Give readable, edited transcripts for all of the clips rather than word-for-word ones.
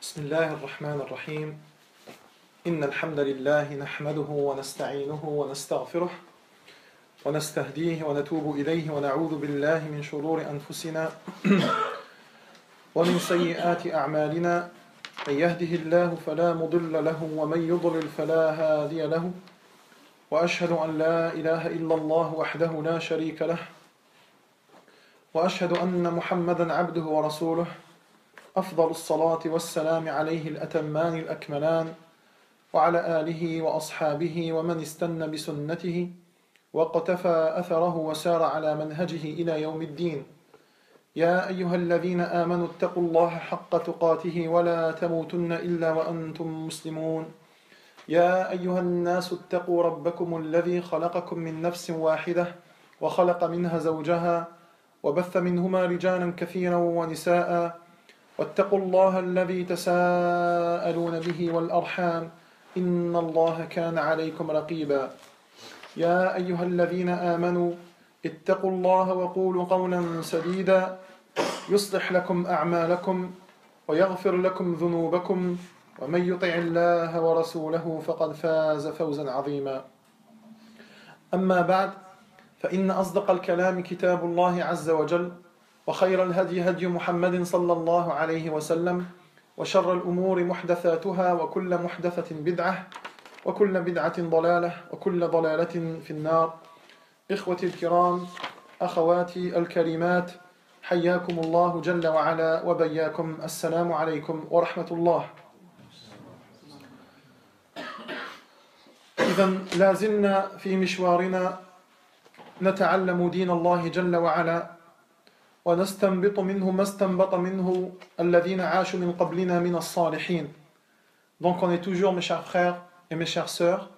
بسم الله الرحمن الرحيم إن الحمد لله نحمده ونستعينه ونستغفره ونستهديه ونتوب إليه ونعوذ بالله من شرور أنفسنا ومن سيئات أعمالنا من يهده الله فلا مضل له ومن يضلل فلا هادي له وأشهد أن لا إله إلا الله وحده لا شريك له وأشهد أن محمدا عبده ورسوله أفضل الصلاة والسلام عليه الأتمان الأكملان وعلى آله وأصحابه ومن استنى بسنته وقتفى أثره وسار على منهجه إلى يوم الدين. يا أيها الذين آمنوا اتقوا الله حق تقاته ولا تموتن إلا وأنتم مسلمون. يا أيها الناس اتقوا ربكم الذي خلقكم من نفس واحدة وخلق منها زوجها وبث منهما رجالا كثيرا ونساء واتقوا الله الذي تساءلون به والأرحام إن الله كان عليكم رقيبا. يا أيها الذين آمنوا اتقوا الله وقولوا قولا سديدا يصلح لكم أعمالكم ويغفر لكم ذنوبكم ومن يطع الله ورسوله فقد فاز فوزا عظيما. أما بعد فإن أصدق الكلام كتاب الله عز وجل وخير الهدي هدي محمد صلى الله عليه وسلم وشر الأمور محدثاتها وكل محدثة بدعة وكل بدعة ضلالة وكل ضلالة في النار. إخوتي الكرام أخواتي الكريمات حياكم الله جل وعلا وبياكم. السلام عليكم ورحمة الله. إذن لازلنا في مشوارنا نتعلم دين الله جل وعلا ونستنبط منه ما استنبط منه الذين عاشوا من قبلنا من الصالحين. Donc on est toujours, mes chers frères et mes chères sœurs,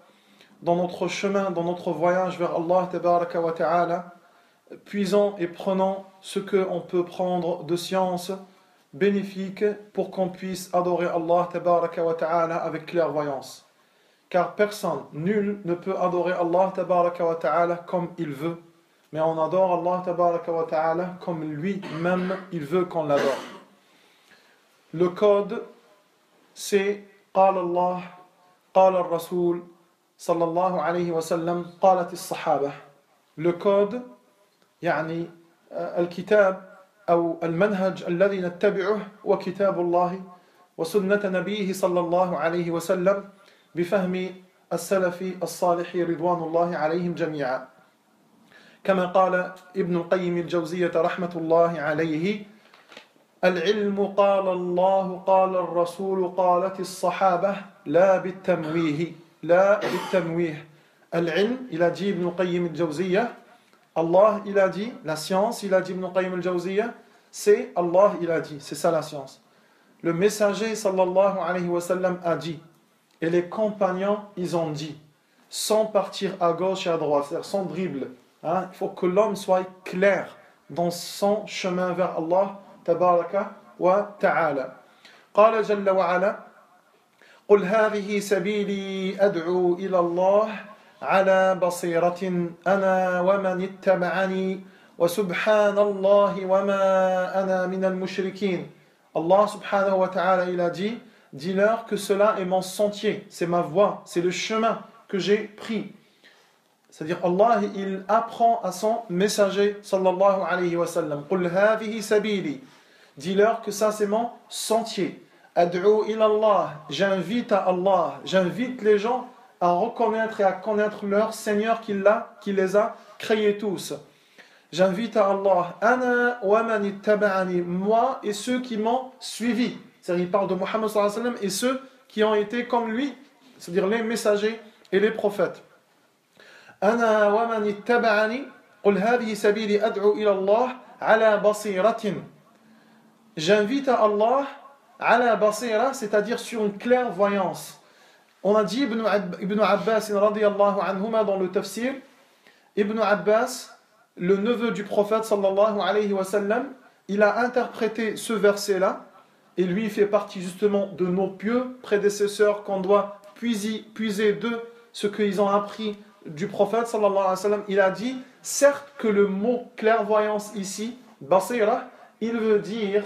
dans notre chemin, dans notre voyage vers Allah tabaraka wa ta'ala, puisant et prenant ce qu'on peut prendre de science bénéfique pour qu'on puisse adorer Allah tabaraka wa ta'ala avec clairvoyance. Car personne, nul ne peut adorer Allah tabaraka wa ta'ala comme il veut, mais on adore Allah tabaraka wa ta'ala comme lui-même il veut qu'on l'adore. Le code, c'est قال الله قال الرسول صلى الله عليه وسلم قالت الصحابة. Le code يعني الكتاب أو المنهج الذي نتبعه وكتاب الله وسنة نبيه صلى الله عليه وسلم بفهم السلف الصالح رضوان الله عليهم جميعا. كما قال ابن القيم الجوزية رحمة الله عليه: العلم قال الله قال الرسول قالت الصحابة لا بالتمويه لا بالتمويه. العلم, il a dit Ibn al-Qayyim al-Jawziyya, Allah il a dit, la science il a dit Ibn al-Qayyim al-Jawziyya, c'est Allah il a dit, c'est ça la science. Le messager sallallahu alayhi wa sallam a dit, et les compagnons ils ont dit, sans partir à gauche et à droite, c'est-à-dire sans dribble. Il faut que l'homme soit clair dans son chemin vers Allah tabaraka wa ta'ala. قال جل وعلا: قل هذه سبيلي أدعو إلى الله على بصيرة أنا ومن اتبعني وسبحان الله وما أنا من المشركين. Allah subhanahu wa ta'ala il a dit: dis-leur que cela est mon sentier, c'est ma voie, c'est le chemin que j'ai pris. C'est-à-dire Allah il apprend à son messager sallallahu alayhi wa sallam: قل هذه سبيلي, dis-leur que ça c'est mon sentier. أدعو إلى الله, j'invite à Allah, j'invite les gens à reconnaître et à connaître leur Seigneur qui les a créés tous. J'invite à Allah, أنا ومن اتبعني, moi et ceux qui m'ont suivi. C'est-à-dire il parle de Muhammad sallallahu alayhi wa sallam et ceux qui ont été comme lui, c'est-à-dire les messagers et les prophètes. أنا ومن اتبعني قل هذه سبيلي أدعو إلى الله على بصيرة. J'invite à Allah على بصيرة, c'est-à-dire sur une clairvoyance. On a dit Ibn Abbas radiyallahu anhuma dans le tafsir, Ibn Abbas, le neveu du prophète sallallahu alayhi wa sallam, il a interprété ce verset-là, et lui fait partie justement de nos pieux prédécesseurs qu'on doit puiser de ce qu'ils ont appris du prophète sallallahu alayhi wa sallam. Il a dit, certes que le mot clairvoyance ici, basira, il veut dire,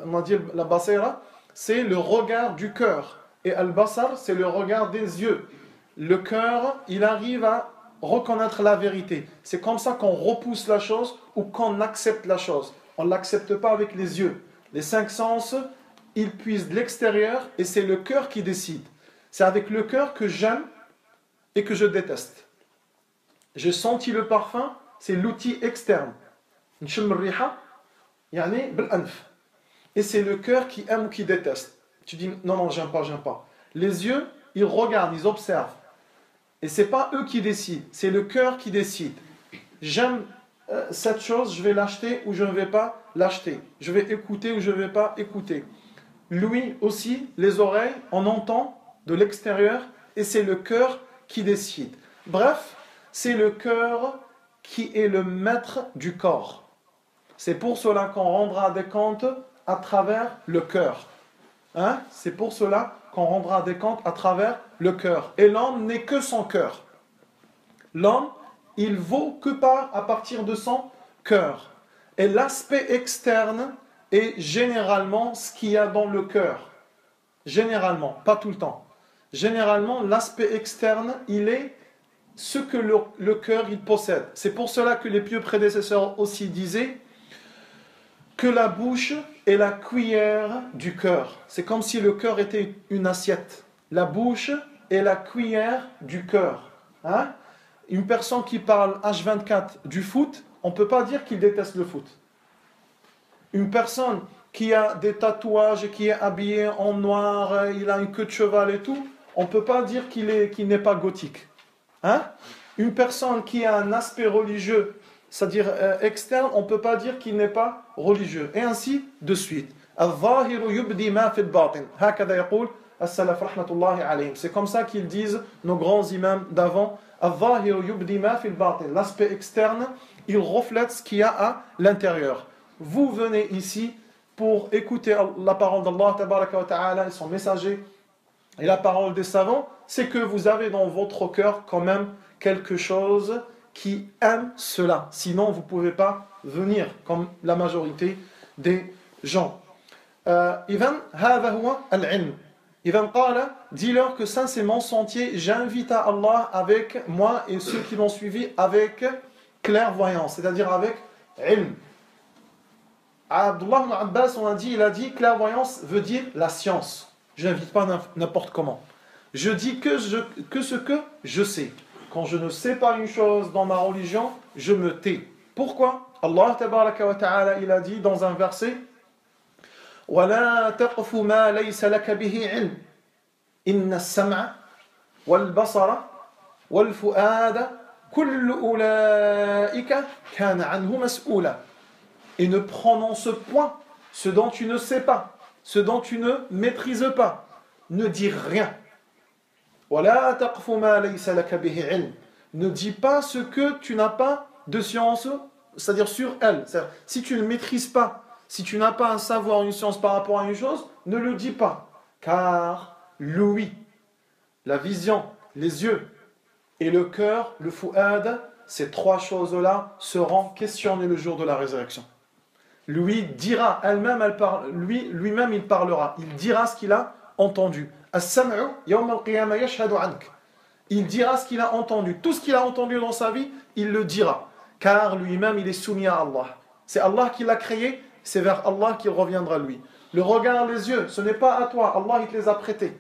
on a dit la basira, c'est le regard du cœur. Et al-basar, c'est le regard des yeux. Le cœur, il arrive à reconnaître la vérité. C'est comme ça qu'on repousse la chose ou qu'on accepte la chose. On ne l'accepte pas avec les yeux. Les 5 sens, ils puisent de l'extérieur et c'est le cœur qui décide. C'est avec le cœur que j'aime et que je déteste. J'ai senti le parfum, c'est l'outil externe. Et c'est le cœur qui aime ou qui déteste. Tu dis non, j'aime pas. Les yeux, ils regardent, ils observent. Et ce n'est pas eux qui décident, c'est le cœur qui décide. J'aime cette chose, je vais l'acheter ou je ne vais pas l'acheter. Je vais écouter ou je ne vais pas écouter. Lui aussi, les oreilles, on entend de l'extérieur et c'est le cœur qui décide. Bref, c'est le cœur qui est le maître du corps. C'est pour cela qu'on rendra des comptes à travers le cœur. C'est pour cela qu'on rendra des comptes à travers le cœur. Et l'homme n'est que son cœur. L'homme, il vaut que à partir de son cœur. Et l'aspect externe est généralement ce qu'il y a dans le cœur. Généralement, pas tout le temps. Généralement, l'aspect externe, il est ce que le cœur il possède. C'est pour cela que les pieux prédécesseurs aussi disaient que la bouche est la cuillère du cœur. C'est comme si le cœur était une assiette. La bouche est la cuillère du cœur. Une personne qui parle H24 du foot, on ne peut pas dire qu'il déteste le foot. Une personne qui a des tatouages et qui est habillée en noir, il a une queue de cheval et tout, on ne peut pas dire qu'il n'est pas gothique. Une personne qui a un aspect religieux, c'est-à-dire externe, on ne peut pas dire qu'il n'est pas religieux. Et ainsi de suite. C'est comme ça qu'ils disent nos grands imams d'avant. L'aspect externe, il reflète ce qu'il y a à l'intérieur. Vous venez ici pour écouter la parole d'Allah tabaraka wa ta'ala et son messager et la parole des savants, c'est que vous avez dans votre cœur quand même quelque chose qui aime cela. Sinon, vous ne pouvez pas venir comme la majorité des gens. Ivan, هذا هو العلم. Ivan قال, dis-leur que ça c'est mon sentier, j'invite à Allah avec moi et ceux qui l'ont suivi avec clairvoyance, c'est-à-dire avec ilm. Abdullah ibn Abbas, il a dit clairvoyance veut dire la science. Je n'invite pas n'importe comment. Je dis que ce que je sais. Quand je ne sais pas une chose dans ma religion, je me tais. Pourquoi? Allah tabaraka wa ta'ala, il a dit dans un verset وَلَا تَقْفُ مَا لَيْسَ لَكَ بِهِ عِلْمٍ إِنَّ السَّمْعَ وَالْبَصَرَ وَالْفُؤَادَ كُلُّ أُولَئِكَ كَانَ عَنْهُ مَسْئُولًا. Et ne prononce point ce dont tu ne sais pas, ce dont tu ne maîtrises pas. Ne dis rien. وَلَا تَقْفُ مَا لَيْسَ لَكَ بِهِ عِلْمٍ. Ne dis pas ce que tu n'as pas de science, c'est-à-dire sur elle. C'est-à-dire, si tu ne maîtrises pas, si tu n'as pas un savoir, une science par rapport à une chose, ne le dis pas. Car l'ouïe, la vision, les yeux et le cœur, le fu'ad, ces trois choses-là seront questionnées le jour de la résurrection. Lui dira, lui-même il parlera, il dira ce qu'il a entendu. As-sam'u yawm al-qiyamah yashhadu ank. Il dira ce qu'il a entendu. Tout ce qu'il a entendu dans sa vie, il le dira. Car lui-même, il est soumis à Allah. C'est Allah qui l'a créé, c'est vers Allah qu'il reviendra lui. Le regard, les yeux, ce n'est pas à toi. Allah, il te les a prêtés.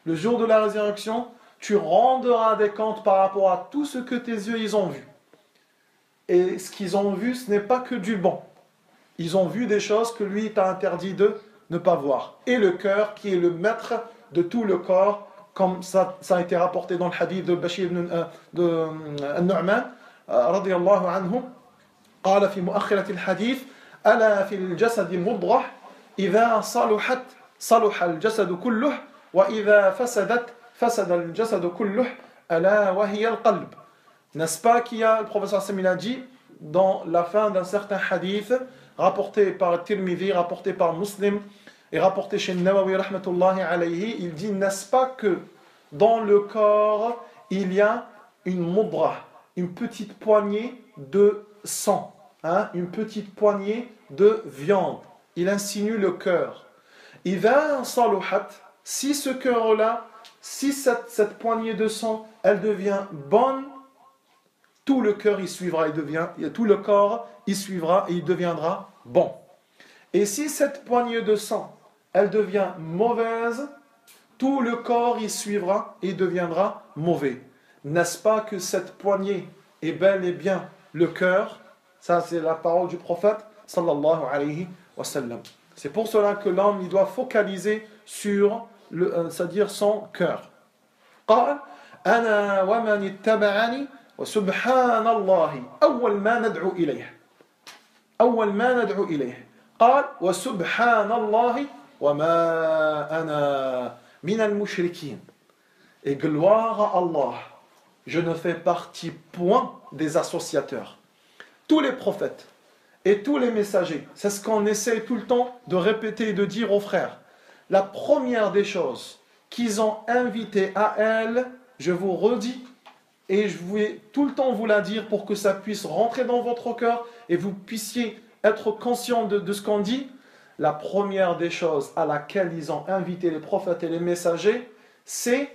Le jour de la résurrection, tu rendras des comptes par rapport à tout ce que tes yeux, ils ont vu. Et ce qu'ils ont vu, ce n'est pas que du bon. Ils ont vu des choses que lui t'a interdit de ne pas voir. Et le cœur, qui est le maître de tout le corps, comme ça a été rapporté dans le hadith de Bashir de Nu'man, radiyallahu anhu, قال في مؤخرة الحديث ألا في الجسد مضغة إذا صلحت صلح الجسد كله وإذا فسدت فسد الجسد كله ألا وهي القلب. N'est-ce pas qu'il y a, le professeur Samil a dit, dans la fin d'un certain hadith, rapporté par Tirmidhi, rapporté par Muslim, et rapporté chez Nawawi rahmatullahi alayhi, il dit, n'est-ce pas que dans le corps, il y a une mudra, une petite poignée de sang, une petite poignée de viande. Il insinue le cœur. إِذَا صَلُحَتْ, si ce cœur-là, si cette poignée de sang, elle devient bonne, tout le cœur y suivra, tout le corps y suivra et il deviendra bon. Et si cette poignée de sang, elle devient mauvaise, tout le corps y suivra et deviendra mauvais. N'est-ce pas que cette poignée est bel et bien le cœur? Ça, c'est la parole du prophète, sallallahu alayhi wa sallam. C'est pour cela que l'homme, il doit focaliser sur, c'est-à-dire son cœur. قال أنا ومن اتبعني وسبحان الله أول ما ندعو إليه قال وسبحان الله وما أنا من المشركين. Et gloire à Allah, je ne fais partie point des associateurs. Tous les prophètes et tous les messagers, c'est ce qu'on essaie tout le temps de répéter et de dire aux frères. La première des choses qu'ils ont invité à elle, je vous redis, et je vais tout le temps vous la dire pour que ça puisse rentrer dans votre cœur et vous puissiez être conscient de ce qu'on dit. La première des choses à laquelle ils ont invité les prophètes et les messagers, c'est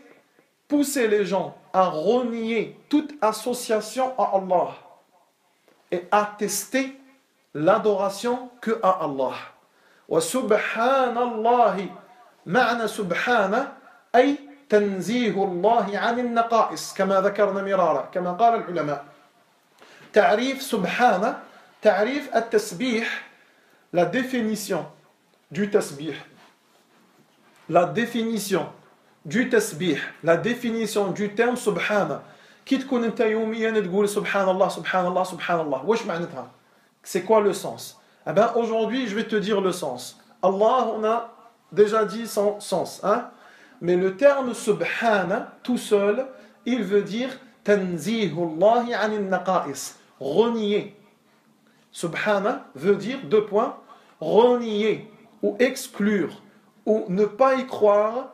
pousser les gens à renier toute association à Allah et attester l'adoration que à Allah. Wa subhanallahi ma'na subhana ay تنزيه الله عن النقائص كما ذكرنا مرارا كما قال العلماء. تعريف سبحانه تعريف التسبيح, la définition du tasbih, la définition du tasbih, la définition du terme subhana. كي تكون انت يوميا تقول سبحان الله سبحان الله سبحان الله, واش معناتها? C'est quoi le sens? Eh ben aujourd'hui je vais te dire le sens. Allah, on a déjà dit son sens, hein? Mais le terme subhana, tout seul, il veut dire tanzihullahi anin naqa'is, renier. Subhana veut dire, deux points, renier ou exclure ou ne pas y croire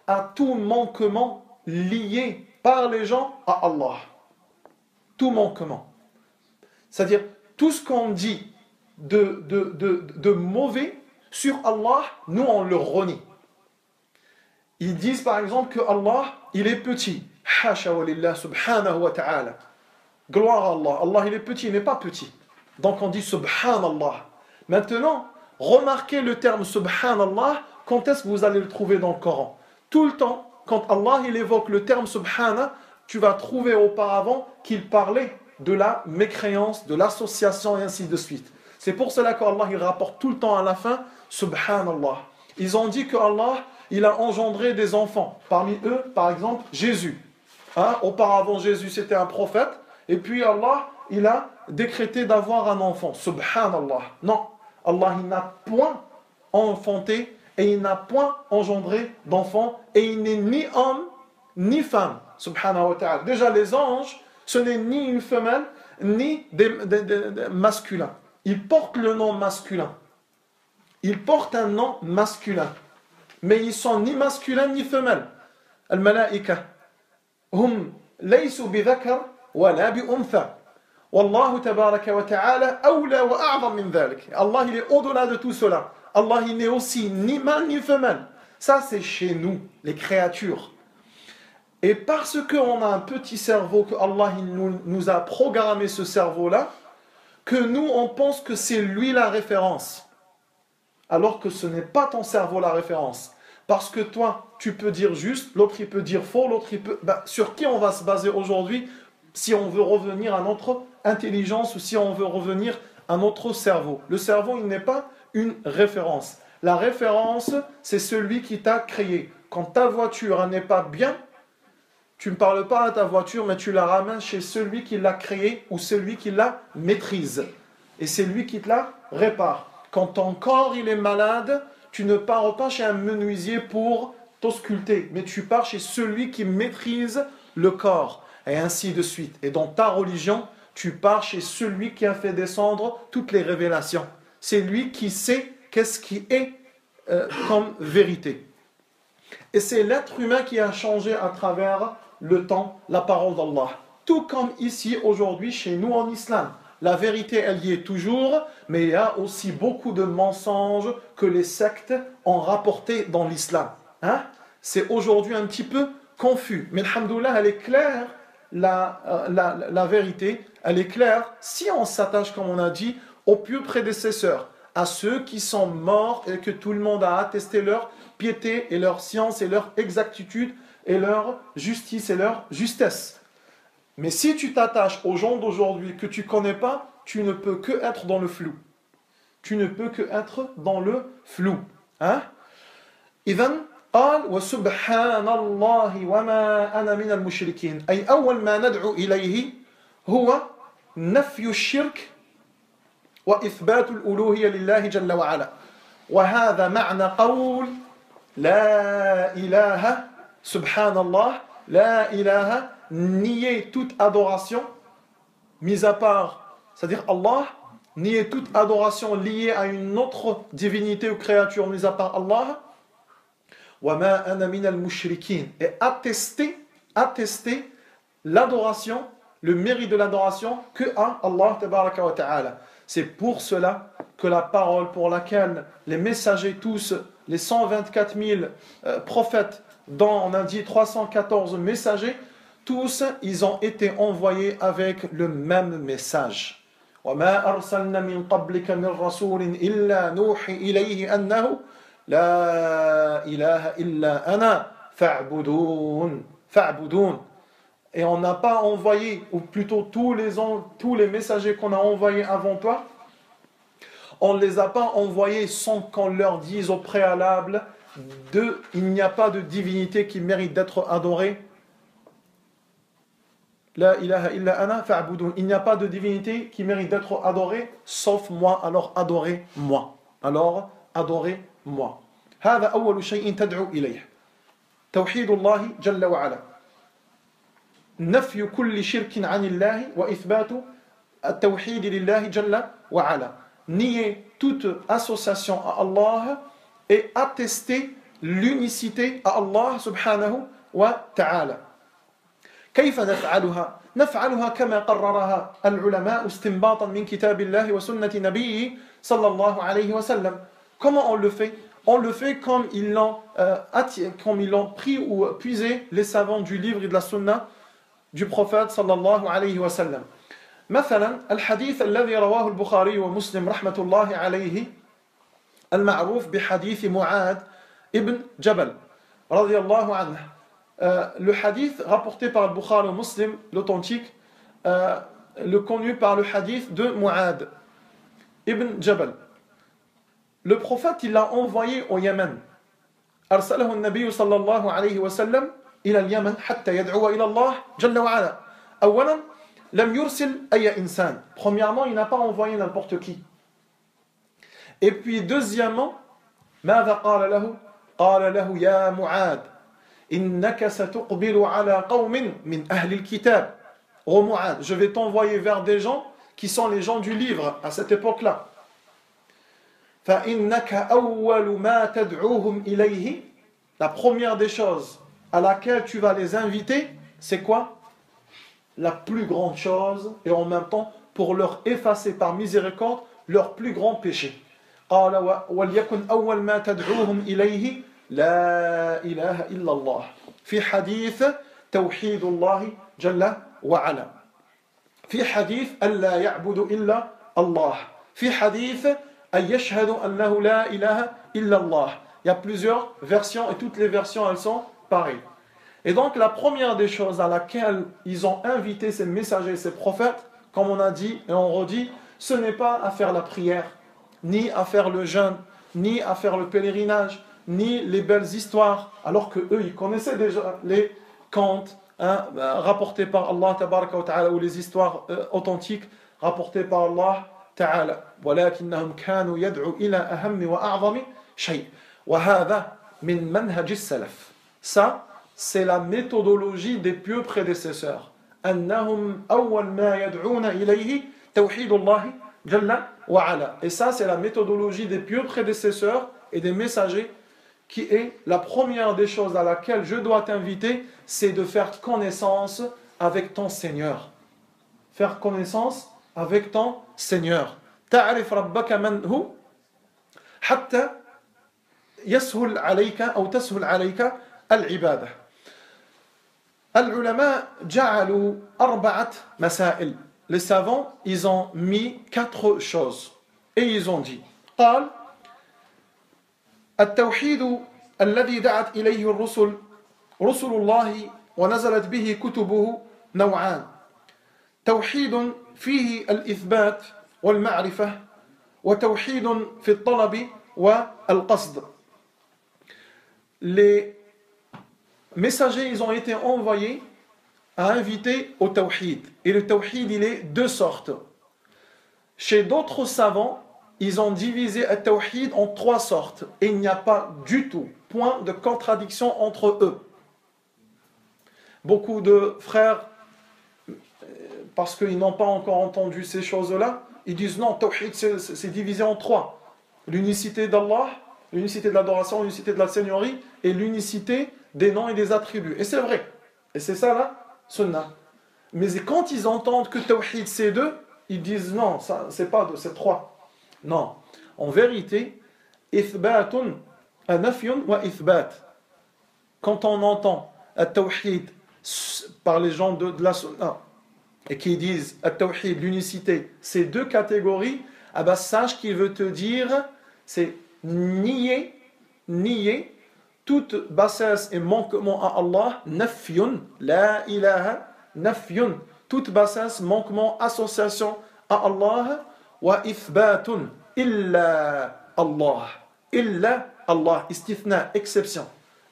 à tout manquement lié par les gens à Allah. Tout manquement. C'est-à-dire, tout ce qu'on dit de mauvais sur Allah, nous on le renie. Ils disent par exemple que Allah, il est petit. Hasha wa lillah subhanahu wa ta'ala. Gloire à Allah. Allah, il est petit, il n'est pas petit. Donc on dit subhanallah. Maintenant, remarquez le terme subhanallah, quand est-ce que vous allez le trouver dans le Coran? Tout le temps, quand Allah il évoque le terme subhana, tu vas trouver auparavant qu'il parlait de la mécréance, de l'association et ainsi de suite. C'est pour cela qu'Allah il rapporte tout le temps à la fin subhanallah. Ils ont dit que Allah il a engendré des enfants. Parmi eux, par exemple, Jésus. Hein? Auparavant, Jésus, c'était un prophète. Et puis Allah, il a décrété d'avoir un enfant. Subhanallah. Non. Allah, il n'a point enfanté et il n'a point engendré d'enfant. Et il n'est ni homme, ni femme. Subhanahu wa ta'ala. Déjà, les anges, ce n'est ni une femelle, ni des masculins. Ils portent le nom masculin. Ils portent un nom masculin. Mais ils sont ni masculins ni femelles. Al-malaika hum laysu bi dhakar wa la bi untha. Wallahu tabaraka wa ta'ala awla wa a'zam min dhalik. Allah il est au-delà de tout cela. Allah il n'est aussi ni mâle ni femelle. Ça c'est chez nous, les créatures. Et parce qu'on a un petit cerveau, que Allah il nous a programmé ce cerveau-là, que nous on pense que c'est lui la référence. Alors que ce n'est pas ton cerveau la référence. Parce que toi, tu peux dire juste, l'autre il peut dire faux, l'autre il peut... sur qui on va se baser aujourd'hui si on veut revenir à notre intelligence ou si on veut revenir à notre cerveau? Le cerveau, il n'est pas une référence. La référence, c'est celui qui t'a créé. Quand ta voiture n'est pas bien, tu ne parles pas à ta voiture, mais tu la ramènes chez celui qui l'a créée ou celui qui la maîtrise. Et c'est lui qui te la répare. Quand ton corps il est malade, tu ne pars pas chez un menuisier pour t'ausculter, mais tu pars chez celui qui maîtrise le corps, et ainsi de suite. Et dans ta religion, tu pars chez celui qui a fait descendre toutes les révélations. C'est lui qui sait qu'est-ce qui est comme vérité. Et c'est l'être humain qui a changé à travers le temps la parole d'Allah. Tout comme ici, aujourd'hui, chez nous en islam. la vérité elle y est toujours, mais il y a aussi beaucoup de mensonges que les sectes ont rapportés dans l'islam. Hein? C'est aujourd'hui un petit peu confus, mais alhamdoulilah, elle est claire, la vérité, elle est claire si on s'attache, comme on a dit, aux pieux prédécesseurs, à ceux qui sont morts et que tout le monde a attesté leur piété et leur science et leur exactitude et leur justice et leur justesse. Mais si tu t'attaches aux gens d'aujourd'hui que tu ne connais pas, tu ne peux que être dans le flou. Tu ne peux que être dans le flou. Hein? إذن قال وسبحان الله وما أنا من المشركين أي أول ما ندعو إليه هو نفي الشرك وإثبات الألوهية لله جل وعلا وهذا معنى قول لا إله سبحان الله لا إله nier toute adoration mis à part, c'est-à-dire Allah, nier toute adoration liée à une autre divinité ou créature mis à part Allah, وَمَا أَنَا مِنَ الْمُشْرِكِينَ et attester l'adoration, le mérite de l'adoration que à Allah tabaraka wa ta'ala. C'est pour cela que la parole pour laquelle les messagers tous, les 124 000 prophètes, dont on a dit 314 messagers, tous, ils ont été envoyés avec le même message. وَمَا أَرْسَلْنَا مِنْ قَبْلِكَ مِنْ رَسُولٍ إِلَّا نُوحِي إِلَيْهِ أَنَّهُ لَا إِلَهَ إِلَّا أَنَا فَاعْبُدُونَ. Et on n'a pas envoyé, ou plutôt tous les messagers qu'on a envoyés avant toi, on ne les a pas envoyés sans qu'on leur dise au préalable il n'y a pas de divinité qui mérite d'être adorée. La ilaha illa ana fa'budun. Il n'y a pas de divinité qui mérite d'être adorée sauf moi, alors adorez-moi. Alors adorez-moi. هذا أول شيء تدعو إليه. توحيد الله جل وعلا. نفي كل شرك عن الله وإثبات التوحيد لله جل وعلا. Nier toute association à Allah et attester l'unicité à Allah subhanahu wa ta'ala. كيف نفعلها؟ نفعلها كما قررها العلماء استنباطا من كتاب الله وسنة نبيه صلى الله عليه وسلم. Comment on le fait? On le fait comme ils l'ont pris ou puisé les savants du livre et de la sunna du prophète صلى الله عليه وسلم. مثلا الحديث الذي رواه البخاري ومسلم رحمة الله عليه المعروف بحديث معاذ ابن جبل رضي الله عنه. Le hadith rapporté par le Bukhari ou Muslim, l'authentique, le connu par le hadith de Mu'ad ibn Jabal. Le prophète, il l'a envoyé au Yémen. أرسله النبي صلى الله عليه وسلم إلى اليمن حتى يدعو إلى الله جل وعلا. أولا لم يرسل أي إنسان. Premièrement, il n'a pas envoyé n'importe qui. Et puis deuxièmement, ماذا قال له؟ قال له يا معاذ إنك ستقبل على قوم من أهل الكتاب. Oh Mu'ad, je vais t'envoyer vers des gens qui sont les gens du livre à cette époque-là. فإنك أول ما تدعوهم إليه. La première des choses à laquelle tu vas les inviter, c'est quoi? La plus grande chose, et en même temps pour leur effacer par miséricorde leur plus grand péché. قال وليكن أول ما تدعوهم إليه لا إله إلا الله في حديث توحيد الله جل وعلا في حديث ألا يعبد إلا الله في حديث أن يشهد أنه لا إله إلا الله. Il y a plusieurs versions et toutes les versions elles sont pareilles. Et donc la première des choses à laquelle ils ont invité ces messagers, ces prophètes, comme on a dit et on redit, ce n'est pas à faire la prière, ni à faire le jeûne, ni à faire le pèlerinage, ni les belles histoires, alors que eux ils connaissaient déjà les contes rapportés par Allah tabaraka wa ta'ala ou les histoires authentiques rapportées par Allah ta'ala. ولكنهم كانوا يدعوا إلى أهم وأعظم شيء وهذا من منهج السلف. Ça, c'est la méthodologie des pieux prédécesseurs. أنهم أول ما يدعون إليه توحيد الله جل وعلا. Et ça, c'est la méthodologie des pieux prédécesseurs et des messagers qui est la première des choses à laquelle je dois t'inviter, c'est de faire connaissance avec ton Seigneur. Faire connaissance avec ton Seigneur. تعرف ربك من هو حتى يسهل عليك أو تسهل عليك العبادة. العلماء جعلوا 4 مسائل. Les savants, ils ont mis 4 choses. Et ils ont dit, قال التوحيد الذي دعت إليه الرسل رسل الله ونزلت به كتبه نوعان. توحيد فيه الإثبات والمعرفة وتوحيد في الطلب والقصد. Les messagers, ils ont été envoyés à inviter au tawhid. Et le tawhid, il est 2 sortes. Chez d'autres savants, ils ont divisé le tawhid en 3 sortes. Et il n'y a pas du tout point de contradiction entre eux. Beaucoup de frères, parce qu'ils n'ont pas encore entendu ces choses-là, ils disent non, tawhid c'est divisé en 3. L'unicité d'Allah, l'unicité de l'adoration, l'unicité de la seigneurie et l'unicité des noms et des attributs. Et c'est vrai. Et c'est ça la sunnah. Mais quand ils entendent que tawhid c'est 2, ils disent non, ça, c'est pas 2, c'est 3. Non. En vérité, ithbatun, nafyun wa ithbat. Quand on entend at-tawhid par les gens de la sunnah et qui disent at-tawhid, l'unicité, c'est 2 catégories, ah bah sache qu'il veut te dire, c'est nier toute bassesse et manquement à Allah, nafyun, la ilaha, nafyun, toute bassesse, manquement, association à Allah, wa ithbatun, illa Allah, istithna, exception,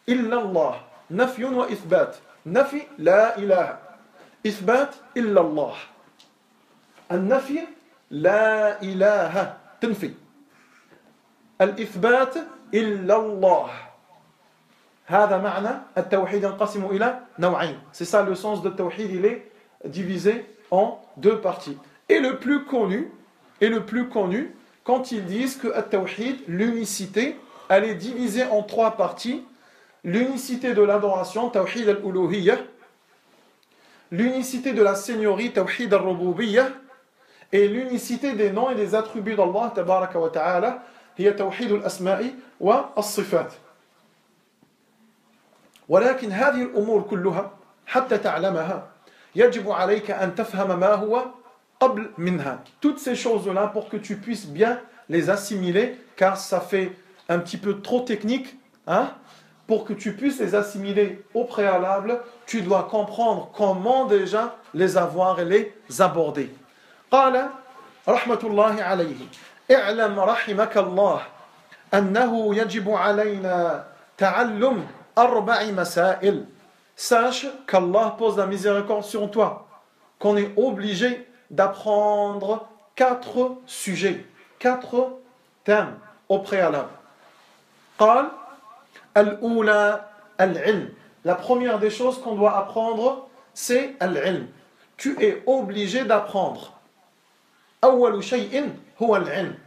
illa Allah, nafyun wa ithbat, nafi, la ilaha, ithbat, illa Allah, النفي لا إله تنفي الإثبات إلا الله هذا معنى التوحيد ينقسم إلى نوعين. C'est ça le sens de tawhid, il est divisé en 2 parties. Et le plus connu, quand ils disent que at-tawhid, l'unicité, elle est divisée en 3 parties. L'unicité de l'adoration, tawhid al-uluhiyyah, l'unicité de la seigneurie, tawhid al-rububiyyah, et l'unicité des noms et des attributs d'Allah tabaraka wa ta'ala, هي توحيد الأسماء والصفات. ولكن هذه الأمور كلها حتى تعلمها يجب عليك أن تفهم ما هو قبل منها. Toutes ces choses-là, pour que tu puisses bien les assimiler, car ça fait un petit peu trop technique, hein? Pour que tu puisses les assimiler au préalable, tu dois comprendre comment déjà les avoir et les aborder. قال رحمة الله عليه اعلم رحمك الله أنه يجب علينا تعلم 4 مسائل. Sache qu'Allah pose la miséricorde sur toi, qu'on est obligé d'apprendre 4 sujets, 4 thèmes au préalable. قال الأولى العلم. La première des choses qu'on doit apprendre, c'est العلم. Tu es obligé d'apprendre. أول شيء هو العلم.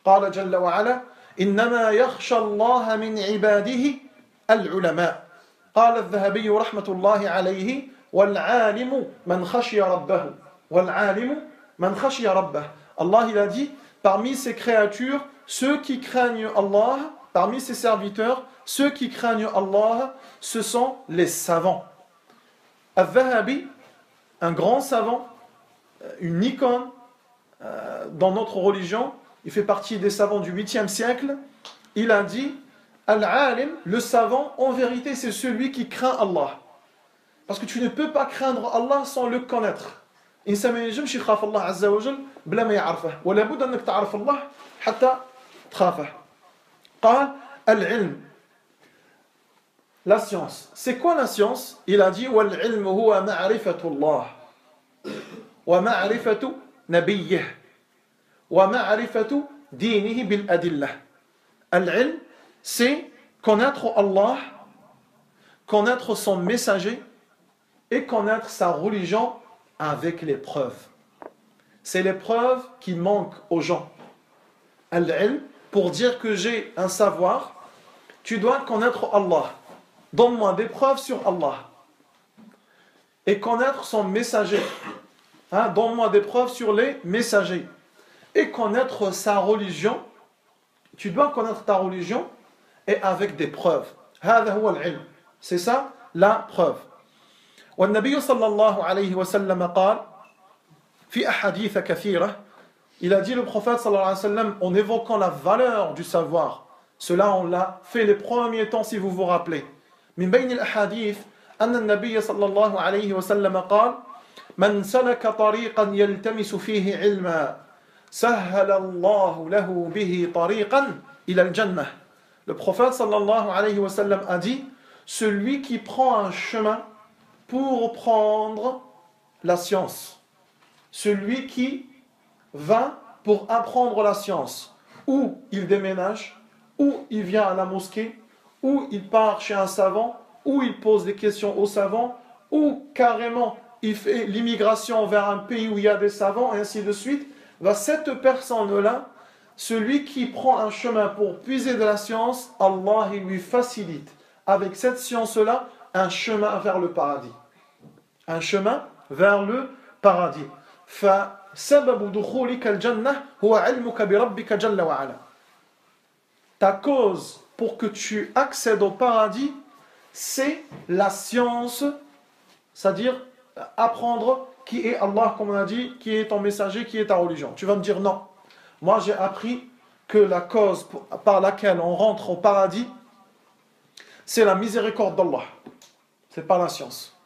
قال جل وعلا إنما يخشى الله من عباده العلماء. قال الذهبي رحمة الله عليه والعالم من خشي ربه. والعالم من خشي ربه. Allah il a dit parmi ses créatures ceux qui craignent Allah, parmi ses serviteurs ceux qui craignent Allah, ce sont les savants. Al-Dhahabi, un grand savant, une icône dans notre religion, il fait partie des savants du 8e siècle, il a dit Al-Alim, le savant, en vérité, c'est celui qui craint Allah. Parce que tu ne peux pas craindre Allah sans le connaître. الإنسان ما ينجمش يخاف الله عز وجل بلا ما يعرفه ولا بد أنك تعرف الله حتى تخافه. قال العلم. La science. C'est quoi la science? Il a dit والعلم هو معرفة الله ومعرفة نبيه ومعرفة دينه بالأدلة. العلم, c'est connaître Allah, connaître son messager et connaître sa religion avec les preuves. C'est les preuves qui manquent aux gens. Al-ilm, pour dire que j'ai un savoir, tu dois connaître Allah. Donne-moi des preuves sur Allah. Et connaître son messager. Hein, donne-moi des preuves sur les messagers. Et connaître sa religion, tu dois connaître ta religion et avec des preuves. C'est ça la preuve. والنبي صلى الله عليه وسلم قال في أحاديث كثيرة. Il a dit le prophète sallallahu alayhi wa sallam en évoquant la valeur du savoir. Cela on l'a fait les premiers temps si vous vous rappelez. من بين الأحاديث أن النبي صلى الله عليه وسلم قال من سلك طريقا يلتمس فيه علما سهل الله له به طريقا إلى الجنة. Le prophète sallallahu alayhi wa sallam a dit celui qui prend un chemin pour prendre la science, celui qui va pour apprendre la science, ou il déménage, ou il vient à la mosquée, ou il part chez un savant, ou il pose des questions aux savants, ou carrément il fait l'immigration vers un pays où il y a des savants, et ainsi de suite. Cette personne-là, celui qui prend un chemin pour puiser de la science, Allah il lui facilite avec cette science-là un chemin vers le paradis. Un chemin vers le paradis. فسبب دخولك الجنة هو علمك بربك جل وعلا. Ta cause pour que tu accèdes au paradis, c'est la science, c'est-à-dire apprendre qui est Allah, comme on a dit, qui est ton messager, qui est ta religion. Tu vas me dire non. Moi j'ai appris que la cause par laquelle on rentre au paradis, c'est la miséricorde d'Allah. C'est pas la science.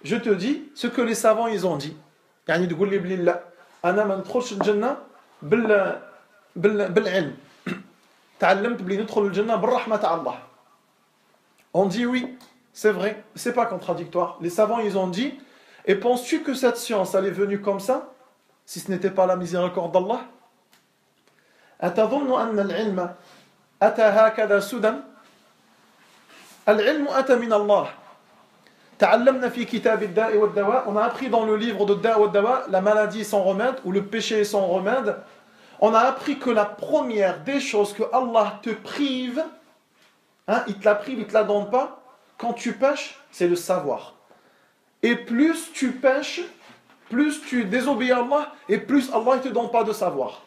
Je te dis ce que les savants ils ont dit. يعني تقول لي بلي لا انا ما ندخلش الجنه بالعلم تعلمت بلي ندخل الجنه بالرحمه تاع الله. On dit oui, c'est vrai, c'est pas contradictoire. Les savants ils ont dit et penses-tu que cette science elle est venue comme ça si ce n'était pas la miséricorde d'Allah? أتظن أن العلم أتى هكذا سدى؟ العلم أتى من الله. تعلمنا في كتاب الداء والدواء. On a appris dans le livre de Da' wa Dawa, la maladie est sans remède ou le péché est sans remède. On a appris que la première des choses que Allah te prive, il te la prive, il te la donne pas, quand tu pêches, c'est le savoir. Et plus tu pêches, plus tu désobéis à Allah, et plus Allah ne te donne pas de savoir.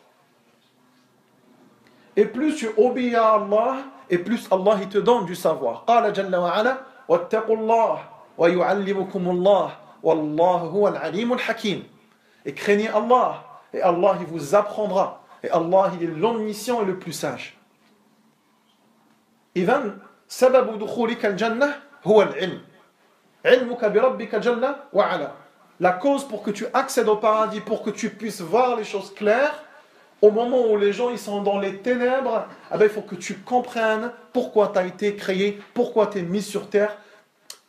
Et plus tu obéis à Allah, et plus Allah il te donne du savoir. قال جل وعلا واتقوا الله ويعلمكم الله والله هو العليم الحكيم. Et craignez Allah, et Allah il vous apprendra, et Allah il est l'omniscient et le plus sage. إذن سبب دخولك الجنة هو العلم. علمك بربك جل وعلا. La cause pour que tu accèdes au paradis, pour que tu puisses voir les choses claires, au moment où les gens ils sont dans les ténèbres, il faut que tu comprennes pourquoi tu as été créé, pourquoi tu es mis sur terre,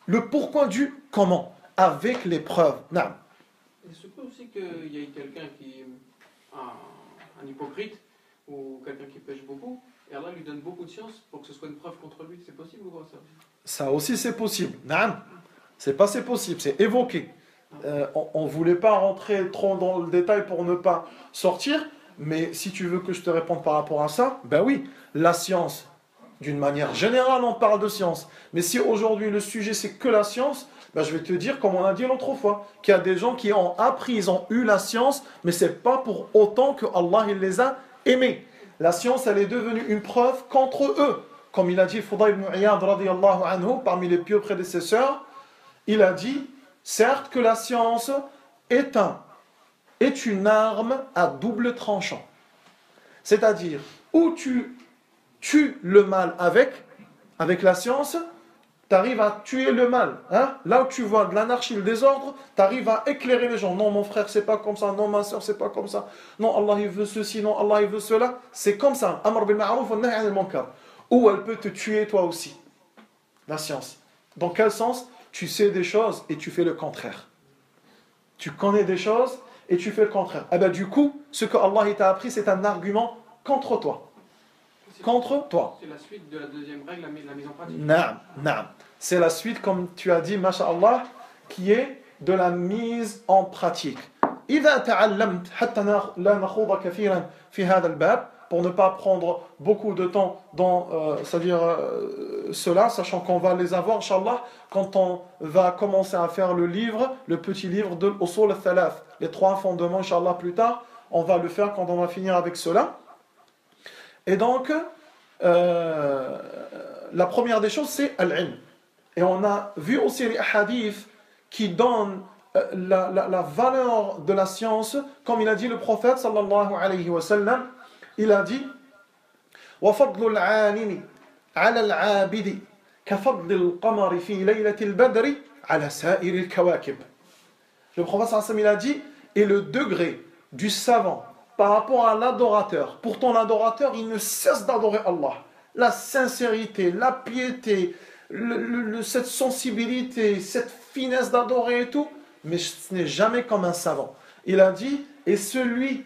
le pourquoi du comment, avec les preuves. Non. Il se peut aussi qu'il y ait quelqu'un qui est un hypocrite ou quelqu'un qui pêche beaucoup, et Allah lui donne beaucoup de science pour que ce soit une preuve contre lui. C'est possible ou pas ça? Ça aussi c'est possible. Non. C'est pas c'est possible, c'est évoqué. On ne voulait pas rentrer trop dans le détail pour ne pas sortir. Mais si tu veux que je te réponde par rapport à ça, ben oui, la science, d'une manière générale, on parle de science. Mais si aujourd'hui le sujet c'est que la science, ben je vais te dire, comme on a dit l'autre fois, qu'il y a des gens qui ont appris, ils ont eu la science, mais c'est pas pour autant que Allah il les a aimés. La science, elle est devenue une preuve contre eux. Comme il a dit Fudayl ibn Iyad radiyallahu anhu, parmi les pieux prédécesseurs, il a dit, certes que la science est une arme à double tranchant. C'est-à-dire, où tu tues le mal avec la science, tu arrives à tuer le mal. Là où tu vois de l'anarchie, le désordre, tu arrives à éclairer les gens. Non, mon frère, c'est pas comme ça. Non, ma soeur, c'est pas comme ça. Non, Allah, il veut ceci. Non, Allah, il veut cela. C'est comme ça. Amr bil ma'ruf wa nahy anil munkar. Ou elle peut te tuer toi aussi. La science. Dans quel sens? Tu sais des choses et tu fais le contraire. Tu connais des choses et tu fais le contraire. Du coup, ce que Allah t'a appris, c'est un argument contre toi. Contre toi. C'est la suite de la deuxième règle, la mise en pratique. Non. C'est la suite, comme tu as dit, masha'Allah, qui est de la mise en pratique. إذا تعلمت حتى لا نخوض كثيرا في هذا الباب pour ne pas prendre beaucoup de temps dans cela, sachant qu'on va les avoir, Inch'Allah, quand on va commencer à faire le petit livre de l'Usul al-Thalath, les 3 fondements, Inch'Allah, plus tard, on va le faire quand on va finir avec cela. Et donc, la première des choses, c'est al-ilm. Et on a vu aussi les hadiths qui donnent la valeur de la science, comme il a dit le prophète sallallahu alayhi wa sallam, il a dit وَفَضْلُ الْعَالِمِ عَلَى الْعَابِدِ كَفَضْلِ الْقَمَرِ فِي لَيْلَةِ الْبَدْرِ عَلَى سَائِرِ الْكَوَاكِبِ. Le prophète sallallahu alayhi wa sallam, il a dit, et le degré du savant par rapport à l'adorateur, pour ton adorateur, il ne cesse d'adorer Allah. La sincérité, la piété, cette sensibilité, cette finesse d'adorer et tout, mais ce n'est jamais comme un savant. Il a dit, et celui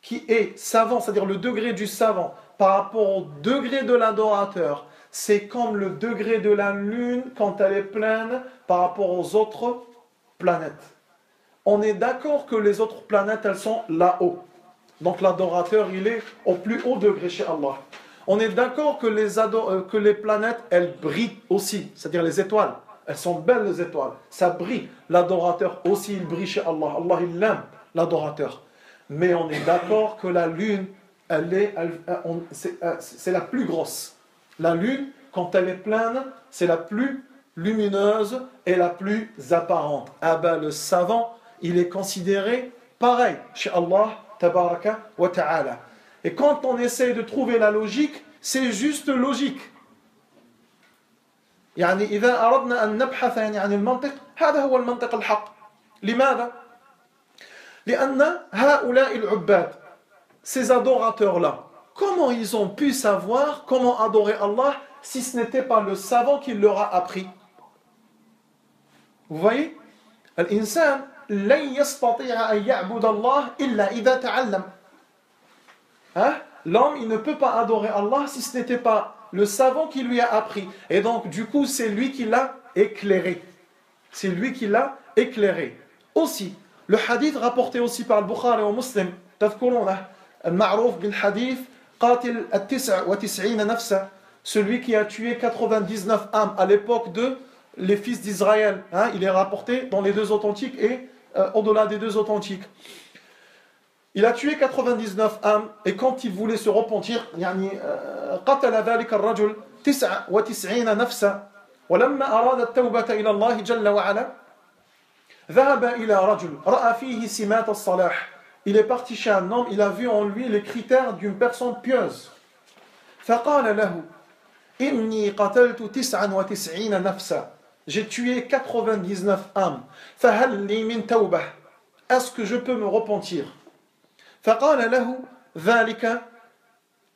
qui est savant, c'est-à-dire le degré du savant, par rapport au degré de l'adorateur, c'est comme le degré de la lune quand elle est pleine par rapport aux autres planètes. On est d'accord que les autres planètes, elles sont là-haut. Donc l'adorateur, il est au plus haut degré chez Allah. On est d'accord que les planètes, elles brillent aussi, c'est-à-dire les étoiles. Elles sont belles, les étoiles. Ça brille. L'adorateur aussi, il brille chez Allah. Allah, il aime l'adorateur. Mais on est d'accord que la lune, c'est la plus grosse. La lune, quand elle est pleine, c'est la plus lumineuse et la plus apparente. Ah ben, le savant, il est considéré pareil chez Allah, tabaraka wa ta'ala. Et quand on essaie de trouver la logique, c'est juste logique. يعني إذا أردنا أن نبحث عن المنطق هذا هو المنطق الحق. لماذا؟ لأن هؤلاء العباد, ces adorateurs-là, comment ils ont pu savoir comment adorer Allah si ce n'était pas le savant qui leur a appris? Vous voyez? الإنسان لن يستطيع أن يعبد الله إلا إذا تعلم. L'homme, il ne peut pas adorer Allah si ce n'était pas le savant qui lui a appris. Et donc, du coup, c'est lui qui l'a éclairé. C'est lui qui l'a éclairé. Aussi, le hadith rapporté aussi par le Bukhari et Muslim, تذكرونه المعروف بالحديث قاتل ال99 نفسا, celui qui a tué 99 âmes à l'époque de les fils d'Israël. Il est rapporté dans les 2 authentiques et au-delà des 2 authentiques. Il a tué 99 âmes et quand il voulait se repentir, قتل ذلك الرجل 99 نفسا ولما أراد التوبة إلى الله جل وعلا ذهب إلى رجل رأى فيه سمات الصلاح. Il est parti chez un homme, il a vu en lui les critères d'une personne pieuse. فقال له إني قتلت 99 نفسا. J'ai tué 99 âmes. فهل لي من توبة. Est-ce que je peux me repentir? فقال له ذلك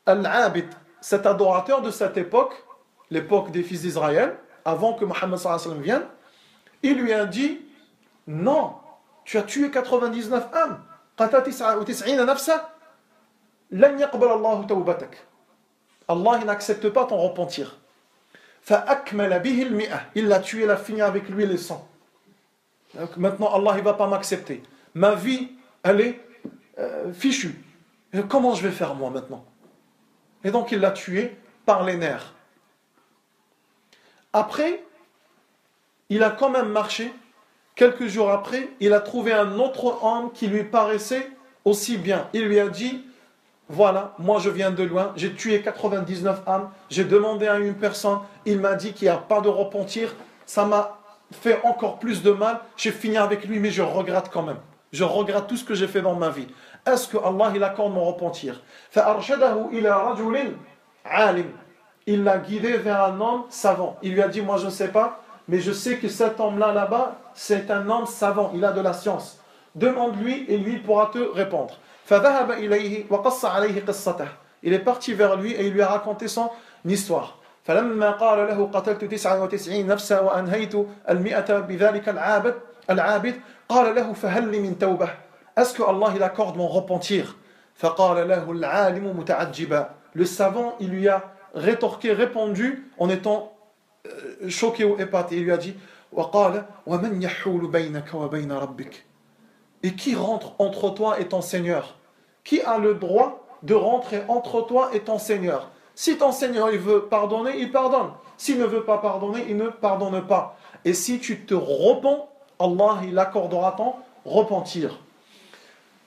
العابد, cet adorateur de cette époque, l'époque des fils d'Israël, avant que Mohammed sallallahu alayhi wa sallam vienne, il lui a dit, non, tu as tué 99 âmes. قتلت 99 نفسا لن يقبل الله توبتك. Allah, il n'accepte pas ton repentir. فأكمل به المئة. Il l'a tué, il a fini avec lui les 100. Donc maintenant, Allah, il ne va pas m'accepter. Ma vie, elle est fichue. Et comment je vais faire moi maintenant? Et donc, il l'a tué par les nerfs. Après, il a quand même marché. Quelques jours après, il a trouvé un autre homme qui lui paraissait aussi bien. Il lui a dit, voilà, moi je viens de loin, j'ai tué 99 âmes, j'ai demandé à une personne, il m'a dit qu'il n'y a pas de repentir, ça m'a fait encore plus de mal, j'ai fini avec lui, mais je regrette quand même. Je regrette tout ce que j'ai fait dans ma vie. Est-ce que Allah il accorde mon repentir? فَأَرْشَدَهُ إِلَى رَجُلٍ عَالِمٍ. Il l'a guidé vers un homme savant. Il lui a dit, moi je ne sais pas, mais je sais que cet homme-là, là-bas, c'est un homme savant, il a de la science. Demande-lui et lui pourra te répondre. فذهب إليه وقص عليه قصته. Il est parti vers lui et il lui a raconté son histoire. فلما قال له قتلت 99 نفسا وأنهيت 100 بذلك العابد قال له فهل لي من توبة. Est-ce que Allah il accorde mon repentir? فقال له العالم متعجبا. Le savant il lui a répondu en étant choqué ou épaté. Il lui a dit وقال ومن يحول بينك وبين ربك. Et qui rentre entre toi et ton Seigneur? Qui a le droit de rentrer entre toi et ton Seigneur. Si ton Seigneur il veut pardonner, il pardonne. S'il ne veut pas pardonner, il ne pardonne pas. Et si tu te repens, Allah il accordera ton repentir.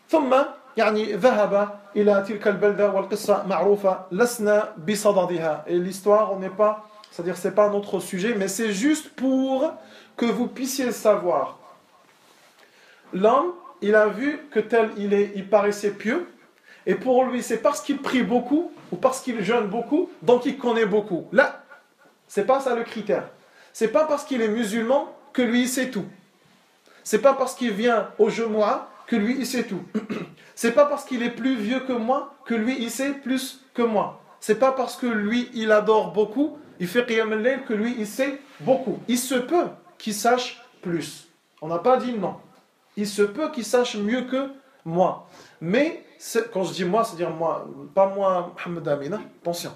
ثم يعني ذهب إلى تلك البلدة والقصة معروفة لسنا بصددها. Et l'histoire, on n'est pas, c'est-à-dire c'est pas notre sujet, mais c'est juste pour que vous puissiez savoir. L'homme, il a vu que tel il paraissait pieux, et pour lui, c'est parce qu'il prie beaucoup ou parce qu'il jeûne beaucoup, donc il connaît beaucoup. Là, c'est pas ça le critère. C'est pas parce qu'il est musulman que lui il sait tout. C'est pas parce qu'il vient au Jumu'ah que lui il sait tout. C'est pas parce qu'il est plus vieux que moi que lui il sait plus que moi. C'est pas parce que lui il adore beaucoup, il fait qiyam al-layl que lui il sait beaucoup. Il se peut qu'il sache plus. On n'a pas dit non. Il se peut qu'il sache mieux que moi. Mais quand je dis moi, c'est-à-dire moi, pas moi Mohamed Amin, attention.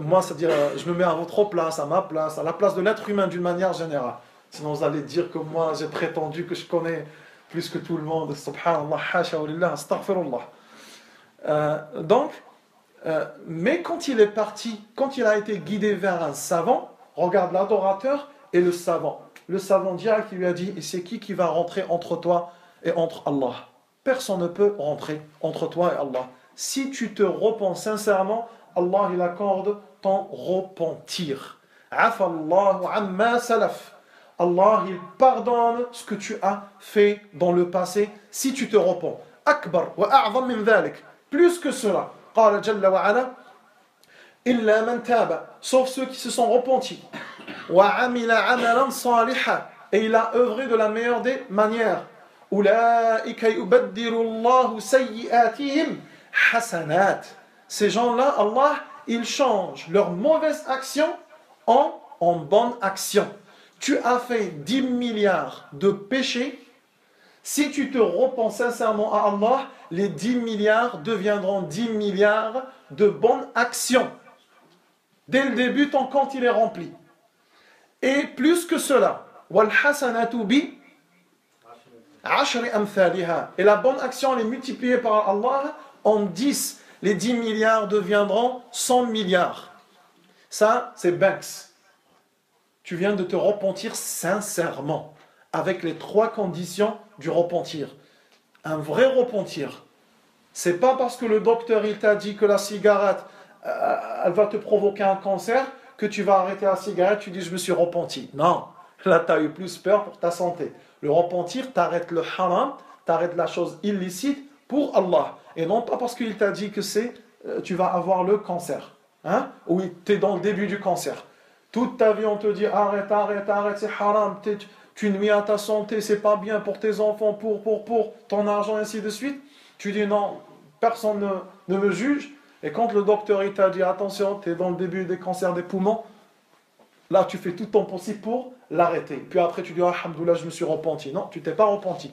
Moi, c'est-à-dire je me mets à votre place, à ma place, à la place de l'être humain d'une manière générale. Sinon vous allez dire que moi j'ai prétendu que je connais plus que tout le monde. Subhanallah, hasha wa lillah, astaghfirullah. Mais quand il est parti, quand il a été guidé vers un savant, regarde l'adorateur et le savant. Le savant direct qui lui a dit, et c'est qui va rentrer entre toi et entre Allah? Personne ne peut rentrer entre toi et Allah. Si tu te repens sincèrement, Allah il accorde ton repentir. Afallahu amma salaf. Allah il pardonne ce que tu as fait dans le passé si tu te repens. Akbar wa a'zam min dhalik. Plus que cela. Qala jalla wa ala illa man taba. Sauf ceux qui se sont repentis. Wa amila amalan saliha. Et il a œuvré de la meilleure des manières. Ulaika yubaddilu Allahu sayyi'atihim hasanat. Ces gens-là, Allah, il change leurs mauvaises actions en bonnes actions. Tu as fait 10 milliards de péchés. Si tu te repens sincèrement à Allah, les 10 milliards deviendront 10 milliards de bonnes actions. Dès le début, ton compte il est rempli. Et plus que cela, وَالْحَسَنَةُ بِعَشْرِ أَمْثَالِهَا. Et la bonne action elle est multipliée par Allah en 10. Les 10 milliards deviendront 100 milliards. Ça, c'est Banks. Tu viens de te repentir sincèrement, avec les 3 conditions du repentir. Un vrai repentir. C'est pas parce que le docteur il t'a dit que la cigarette, elle va te provoquer un cancer, que tu vas arrêter la cigarette, tu dis je me suis repenti. Non, là tu as eu plus peur pour ta santé. Le repentir, t'arrêtes le haram, t'arrêtes la chose illicite pour Allah. Et non pas parce qu'il t'a dit que tu vas avoir le cancer. Hein? Ou tu es dans le début du cancer. Toute ta vie, on te dit arrête, c'est haram, tu nuis à ta santé, c'est pas bien pour tes enfants, pour ton argent, ainsi de suite. Tu dis non, personne ne me juge. Et quand le docteur il t'a dit attention, tu es dans le début des cancers des poumons, là tu fais tout ton possible pour l'arrêter. Puis après tu dis alhamdoulilah, je me suis repenti. Non, tu t'es pas repenti.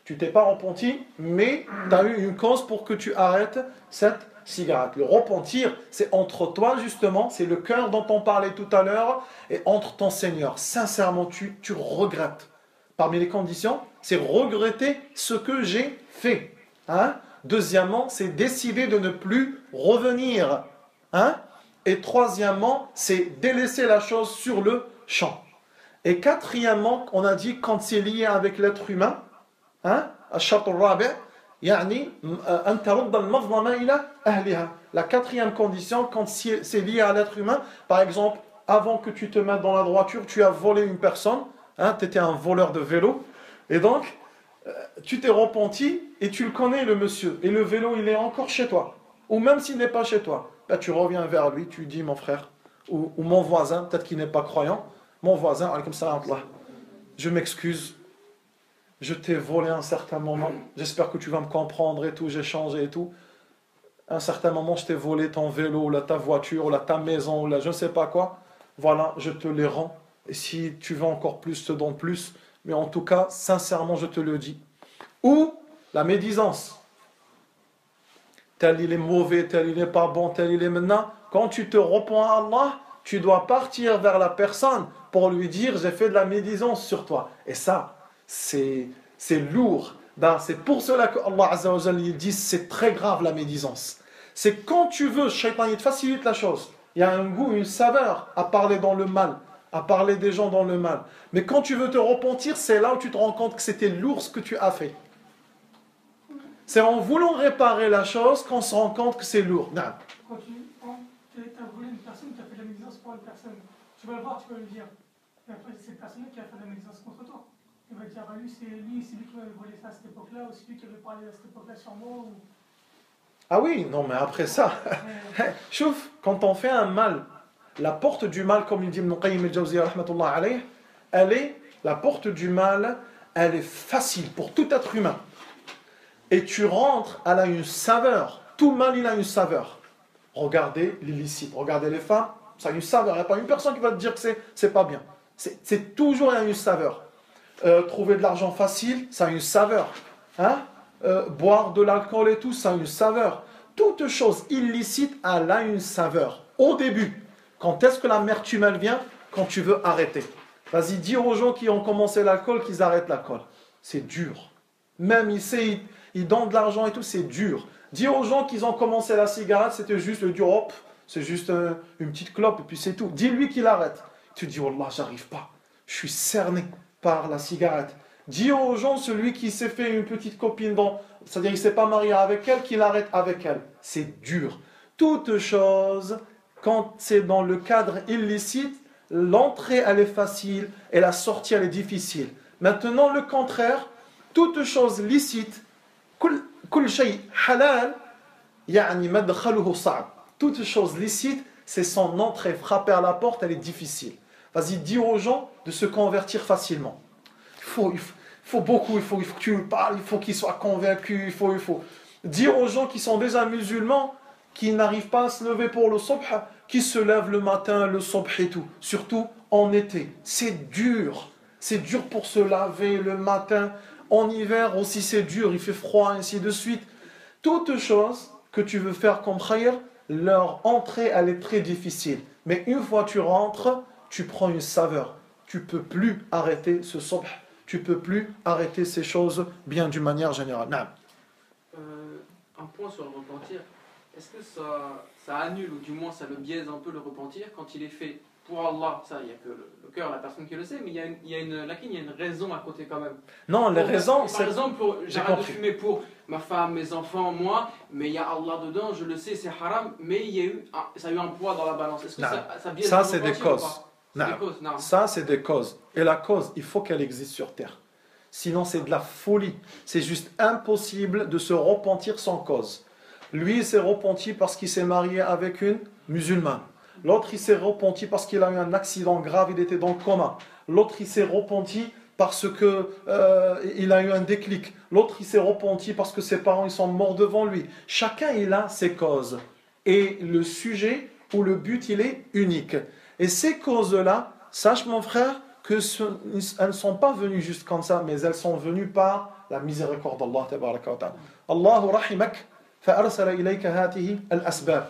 Tu t'es pas repenti, mais tu as eu une cause pour que tu arrêtes cette cigarette. Le repentir, c'est entre toi justement, c'est le cœur dont on parlait tout à l'heure, et entre ton Seigneur. Sincèrement, tu regrettes. Parmi les conditions, c'est regretter ce que j'ai fait. Hein? Deuxièmement, c'est décider de ne plus revenir. Hein? Et troisièmement, c'est délaisser la chose sur le champ. Et quatrièmement, on a dit quand c'est lié avec l'être humain, hein? La quatrième condition, quand c'est lié à l'être humain, par exemple, avant que tu te mettes dans la droiture, tu as volé une personne, hein, tu étais un voleur de vélo, et donc, tu t'es repenti, et tu le connais le monsieur, et le vélo il est encore chez toi, ou même s'il n'est pas chez toi, là, tu reviens vers lui, tu dis mon frère, ou mon voisin, peut-être qu'il n'est pas croyant, mon voisin, je m'excuse, je t'ai volé à un certain moment, j'espère que tu vas me comprendre et tout, j'ai changé et tout. À un certain moment, je t'ai volé ton vélo, ou ta voiture, ou ta maison, ou je ne sais pas quoi. Voilà, je te les rends. Et si tu veux encore plus, je te donne plus. Mais en tout cas, sincèrement, je te le dis. Ou la médisance. Tel il est mauvais, tel il n'est pas bon, tel il est maintenant. Quand tu te repens à Allah, tu dois partir vers la personne pour lui dire j'ai fait de la médisance sur toi. Et ça, c'est lourd. C'est pour cela que Allah Azza wa Jalla, il dit c'est très grave la médisance. C'est quand tu veux, Shaitan il te facilite la chose. Il y a un goût, une saveur à parler dans le mal, à parler des gens dans le mal. Mais quand tu veux te repentir, c'est là où tu te rends compte que c'était lourd ce que tu as fait. C'est en voulant réparer la chose qu'on se rend compte que c'est lourd. Non. Quand tu as volé une personne, tu as fait de la médisance pour une personne. Tu vas le voir, tu vas le dire. Et après, c'est cette personne qui a fait de la médisance contre toi. Il va dire, lui, c'est lui qui m'avait volé ça à cette époque-là, ou c'est lui qui avait parlé à cette époque-là sur moi. Ou... Ah oui, non, mais après ça, chouf, quand on fait un mal, la porte du mal, comme il dit Ibn Qayyim al-Jawziyya, rahmatullah alayh, la porte du mal, elle est facile pour tout être humain. Et tu rentres, elle a une saveur. Tout mal, il a une saveur. Regardez l'illicite, regardez les femmes, ça a une saveur. Il n'y a pas une personne qui va te dire que c'est pas bien. C'est toujours, il y a une saveur. Trouver de l'argent facile, ça a une saveur. Hein? Boire de l'alcool et tout, ça a une saveur. Toute chose illicite, elle a une saveur. Au début, quand est-ce que l'amertume elle vient? Quand tu veux arrêter. Vas-y, dis aux gens qui ont commencé l'alcool qu'ils arrêtent l'alcool. C'est dur. Même ils donnent de l'argent et tout, c'est dur. Dis aux gens qu'ils ont commencé la cigarette, c'était juste le dur, hop, c'est juste une petite clope et puis c'est tout. Dis-lui qu'il arrête. Tu dis, Wallah, j'arrive pas. Je suis cerné par la cigarette. Dis aux gens, celui qui s'est fait une petite copine, c'est-à-dire il ne s'est pas marié avec elle, qu'il arrête avec elle. C'est dur. Toute chose, quand c'est dans le cadre illicite, l'entrée elle est facile et la sortie elle est difficile. Maintenant le contraire, toute chose licite, كل شيء halal, يعني مدخله صعب. Toute chose licite, c'est son entrée, frapper à la porte, elle est difficile. Vas-y, dis aux gens de se convertir facilement. Il faut beaucoup, il faut que tu lui parles, il faut qu'ils soient convaincus, il faut. Dire aux gens qui sont déjà musulmans, qui n'arrivent pas à se lever pour le subh, qui se lèvent le matin, le subh et tout, surtout en été. C'est dur pour se laver le matin. En hiver aussi c'est dur, il fait froid, ainsi de suite. Toute chose que tu veux faire comme khayr, leur entrée elle est très difficile. Mais une fois tu rentres, tu prends une saveur. Tu ne peux plus arrêter ce subh. Tu ne peux plus arrêter ces choses bien d'une manière générale. Un point sur le repentir. Est-ce que ça annule, ou du moins ça le biaise un peu le repentir quand il est fait pour Allah? Ça, il n'y a que le cœur, la personne qui le sait, mais il y a une raison à côté quand même. Non, les raisons, par exemple, j'arrête de fumer pour ma femme, mes enfants, moi, mais il y a Allah dedans, je le sais, c'est haram, mais ça a eu un poids dans la balance. Est-ce que ça biaise ça le c'est des repentir ou causes. pas? C'est des causes, non. Ça, c'est des causes. Et la cause, il faut qu'elle existe sur terre. Sinon, c'est de la folie. C'est juste impossible de se repentir sans cause. Lui, il s'est repenti parce qu'il s'est marié avec une musulmane. L'autre, il s'est repenti parce qu'il a eu un accident grave, il était dans le coma. L'autre, il s'est repenti parce qu'il a eu un déclic. L'autre, il s'est repenti parce que ses parents ils sont morts devant lui. Chacun, il a ses causes. Et le sujet ou le but, il est unique. Et ces causes-là, sache mon frère, elles ne sont pas venues juste comme ça, mais elles sont venues par la miséricorde d'Allah. Tabaraka wa ta'ala. Allahu rahimak, fa'arsala ilayka hatihi al-asbab.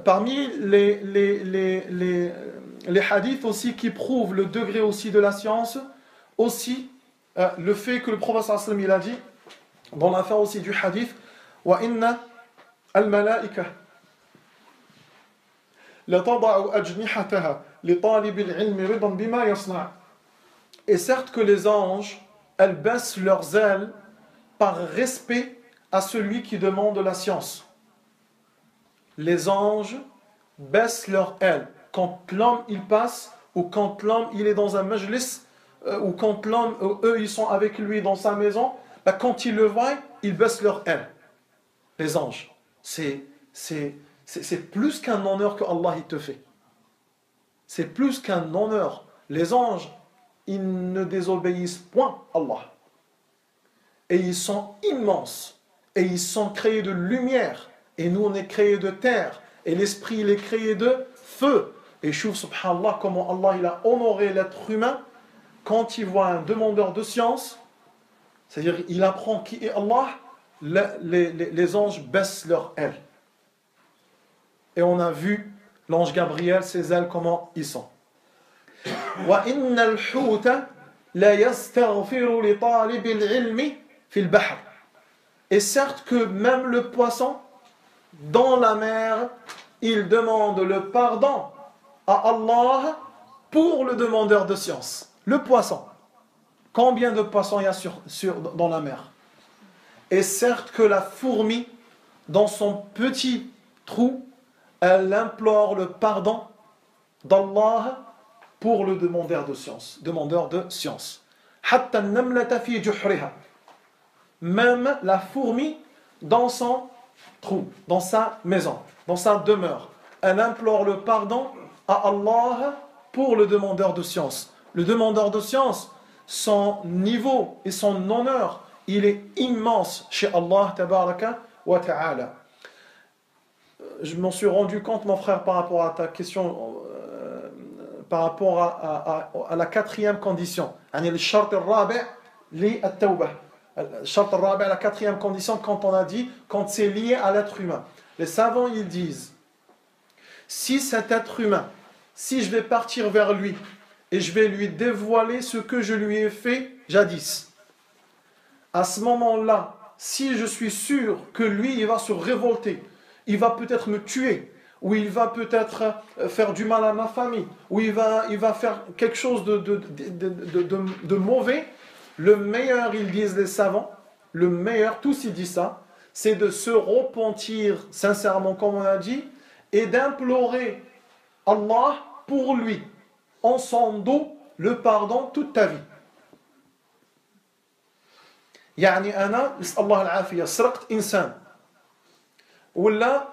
Parmi les hadiths aussi qui prouvent le degré aussi de la science, aussi le fait que le prophète sallallahu alayhi wa sallam, il a dit, dans l'affaire aussi du hadith, wa inna al-malaika et certes que les anges, elles baissent leurs ailes par respect à celui qui demande la science. Les anges baissent leurs ailes quand l'homme il passe, ou quand l'homme il est dans un majlis, ou quand l'homme, eux ils sont avec lui dans sa maison, quand ils le voient, ils baissent leurs ailes. Les anges, c'est plus qu'un honneur que Allah il te fait. C'est plus qu'un honneur. Les anges, ils ne désobéissent point à Allah. Et ils sont immenses. Et ils sont créés de lumière. Et nous, on est créés de terre. Et l'esprit, il est créé de feu. Et chouf, subhanallah, comment Allah il a honoré l'être humain quand il voit un demandeur de science. C'est-à-dire, il apprend qui est Allah. Les anges baissent leurs ailes. Et on a vu l'ange Gabriel, ses ailes, comment ils sont. وَإِنَّ الْحُوتَ لا يستغفر لطالب العلم في البحر. Et certes que même le poisson dans la mer, il demande le pardon à Allah pour le demandeur de science. Le poisson. Combien de poissons il y a dans la mer? Et certes que la fourmi, dans son petit trou, elle implore le pardon d'Allah pour le demandeur de science. حتى النملة في جحرها. Même la fourmi dans son trou, dans sa maison, dans sa demeure, elle implore le pardon à Allah pour le demandeur de science. Le demandeur de science, son niveau et son honneur, il est immense chez Allah tabaraka wa ta'ala. Je m'en suis rendu compte, mon frère, par rapport à ta question, par rapport à la quatrième condition. Le shart al-rabi' li at-tawbah. Le shart al-rabi', la quatrième condition, quand on a dit, quand c'est lié à l'être humain. Les savants, ils disent, si cet être humain, si je vais partir vers lui, et je vais lui dévoiler ce que je lui ai fait jadis, à ce moment-là, si je suis sûr que lui, il va se révolter, il va peut-être me tuer, ou il va peut-être faire du mal à ma famille, ou il va faire quelque chose de mauvais, le meilleur, ils disent les savants, le meilleur, tous ils disent ça, c'est de se repentir sincèrement, comme on a dit, et d'implorer Allah pour lui, en son dos, le pardon toute ta vie. يعني أنا نسأل الله العافية سرقت إنسان ولا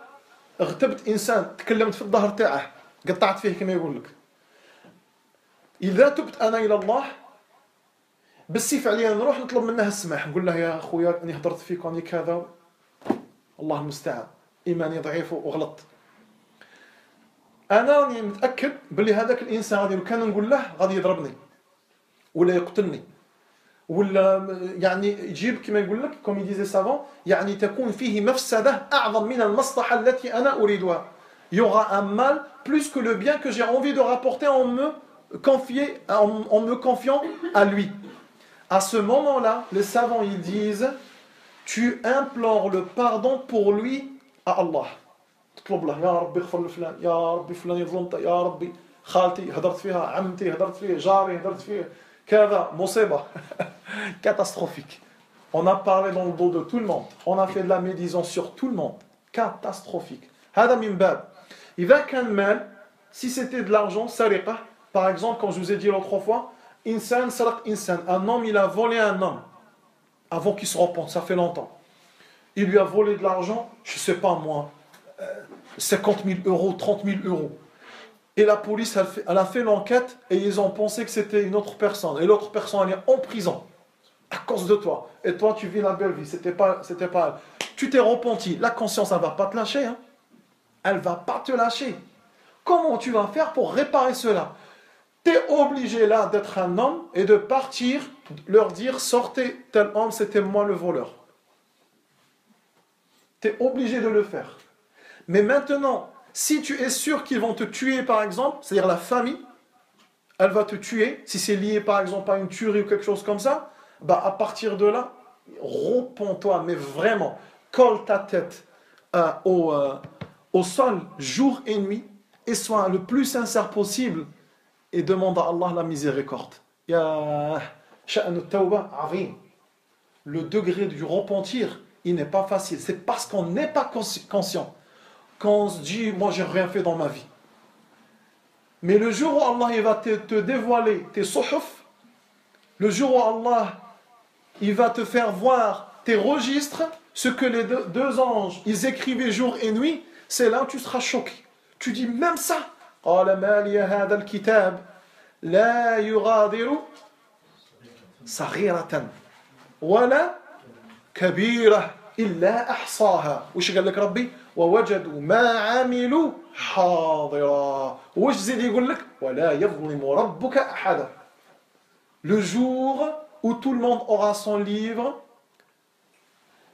اغتبت إنسان تكلمت في الظهر تاعه قطعت فيه كما يقول لك إذا تبت أنا إلى الله بالسيف عليا نروح نطلب منه السماح نقول له يا أخويا أني هضرت فيك وأني كذا الله المستعان إيماني ضعيف وغلطت أنا راني متأكد بلي هذاك الإنسان غادي لو كان نقول له غادي يضربني ولا يقتلني ولا يعني يجيب كما يقول لك comme il disait savant يعني تكون فيه مفسدة أعظم من المصلحة التي أنا أريدها. Il y aura un mal plus que le bien que j'ai envie de rapporter en me confiant à lui. À ce moment-là, les savants ils disent tu implores le pardon pour lui à Allah. تطلب له يا ربي اغفر لفلان يا ربي فلان يظلمت يا ربي خالتي هدرت فيها عمتي هدرت فيه جاري هدرت فيه كذا مصيبة catastrophique. On a parlé dans le dos de tout le monde. On a fait de la médisance sur tout le monde. Catastrophique. هذا من باب. إذا كان مال, si c'était de l'argent, سرقة. Par exemple, quand je vous ai dit l'autre fois, إنسان سرق إنسان. Un homme, il a volé un homme. Avant qu'il se repente, ça fait longtemps. Il lui a volé de l'argent, je sais pas moi, 50 000 euros, 30 000 euros. Et la police, elle a fait l'enquête et ils ont pensé que c'était une autre personne. Et l'autre personne, elle est en prison à cause de toi. Et toi, tu vis la belle vie. C'était pas elle. Tu t'es repenti. La conscience, elle ne va pas te lâcher. Hein. Elle ne va pas te lâcher. Comment tu vas faire pour réparer cela? Tu es obligé là d'être un homme et de partir, leur dire, sortez, tel homme, c'était moi le voleur. Tu es obligé de le faire. Mais maintenant, si tu es sûr qu'ils vont te tuer, par exemple, c'est-à-dire la famille, elle va te tuer, si c'est lié, par exemple, à une tuerie ou quelque chose comme ça, bah à partir de là, repens-toi, mais vraiment, colle ta tête au sol, jour et nuit, et sois le plus sincère possible, et demande à Allah la miséricorde. Ya sha'nu tawba azim. Le degré du repentir, il n'est pas facile. C'est parce qu'on n'est pas conscient. Quand on se dit, moi j'ai rien fait dans ma vie. Mais le jour où Allah il va te dévoiler tes suhuf, le jour où Allah il va te faire voir tes registres, ce que les deux anges ils écrivaient jour et nuit, c'est là où tu seras choqué. Tu dis même ça. قال ما لي هذا الكتاب لا يغادر صغيرة ولا كبيرة إلا أحصاها. وش قال لك ربي؟ ووجدوا ما عملوا حاضرا. وش زيد يقول لك؟ ولا يظلم ربك أحدا. Le jour où tout le monde aura son livre,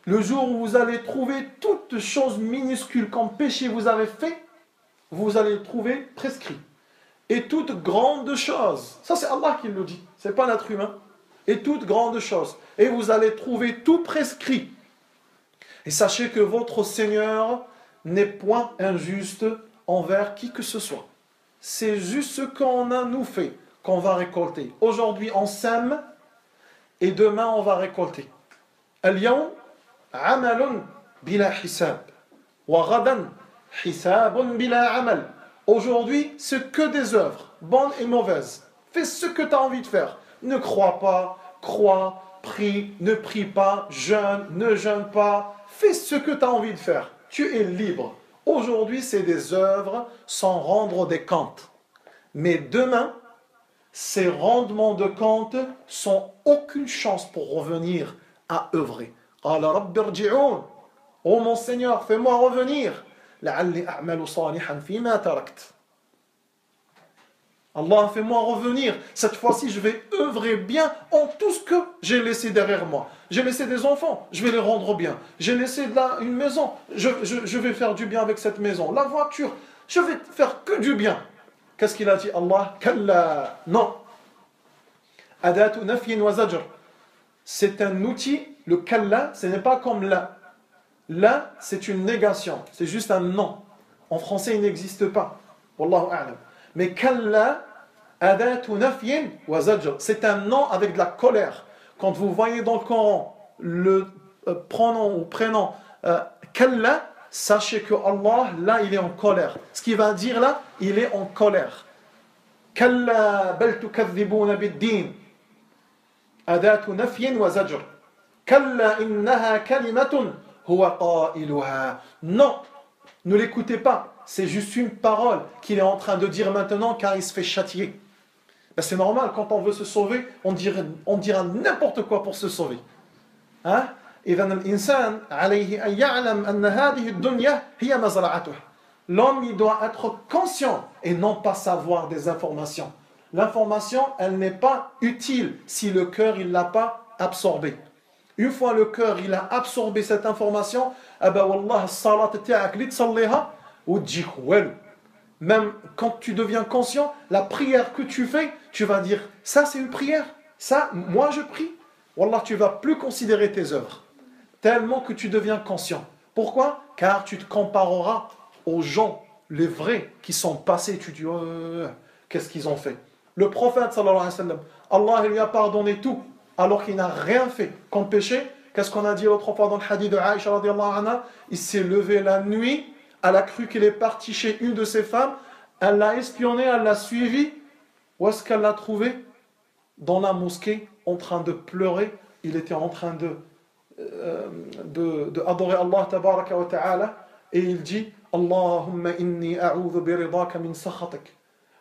le jour où vous allez trouver toutes choses minuscules comme péché vous avez fait, vous allez le trouver prescrit. et toute grande chose. Ça c'est Allah qui le dit, c'est pas l'être humain. Et toute grande chose. Et vous allez trouver tout prescrit. Et sachez que votre Seigneur n'est point injuste envers qui que ce soit. C'est juste ce qu'on a nous fait qu'on va récolter. Aujourd'hui on sème et demain on va récolter. Al-yawm amalun bila hisab wa ghadan hisabun bila amal. Aujourd'hui c'est que des œuvres, bonnes et mauvaises. Fais ce que tu as envie de faire. Ne crois pas, crois, prie, ne prie pas, jeûne, ne jeûne pas. Fais ce que tu as envie de faire. Tu es libre. Aujourd'hui, c'est des œuvres sans rendre des comptes. Mais demain, ces rendements de comptes sont aucune chance pour revenir à œuvrer. قال رب ارجعون. Oh mon Seigneur, fais-moi revenir. لعلي أعمل صالحا فيما تركت. Allah, fais-moi revenir. Cette fois-ci, je vais œuvrer bien en tout ce que j'ai laissé derrière moi. J'ai laissé des enfants, je vais les rendre bien. J'ai laissé une maison, je vais faire du bien avec cette maison. La voiture, je vais faire que du bien. Qu'est-ce qu'il a dit Allah? Kalla. Non. Adatu nafyin wa zajr. C'est un outil. Le kalla, ce n'est pas comme la. La, c'est une négation. C'est juste un non. En français, il n'existe pas. Wallahu a'lam. Mais kalla, adatu nafyin wa zajr. C'est un non avec de la colère. Quand vous voyez dans le Coran le pronom ou prénom kalla, sachez que Allah, là, il est en colère. Ce qu'il va dire là, il est en colère. Kalla bal tukadhibuna bid-din. Adatu nafyin wa zajr. Kalla innaha kalimatun huwa qailuha. Non, ne l'écoutez pas. C'est juste une parole qu'il est en train de dire maintenant car il se fait châtier. Ben c'est normal, quand on veut se sauver, on dira n'importe quoi pour se sauver. Hein? L'homme, il doit être conscient et non pas savoir des informations. L'information, elle n'est pas utile si le cœur, il ne l'a pas absorbée. Une fois le cœur, il a absorbé cette information, même quand tu deviens conscient, la prière que tu fais, tu vas dire, ça c'est une prière, ça, moi je prie. Wallah, tu ne vas plus considérer tes œuvres, tellement que tu deviens conscient. Pourquoi? Car tu te compareras aux gens, les vrais, qui sont passés. Tu dis, qu'est-ce qu'ils ont fait? Le prophète, sallallahu alayhi wa sallam, Allah lui a pardonné tout, alors qu'il n'a rien fait comme péché. Qu'est-ce qu'on a dit l'autre fois dans le hadith de Aïcha radiyallahu anha? Il s'est levé la nuit, elle a cru qu'il est parti chez une de ses femmes, elle l'a espionné, elle l'a suivi. Où est-ce qu'elle l'a trouvé? Dans la mosquée, en train de pleurer. Il était en train de adorer Allah tabaraka wa ta'ala, et il dit, Allahumma inni a'udhu biridaka min sakhatik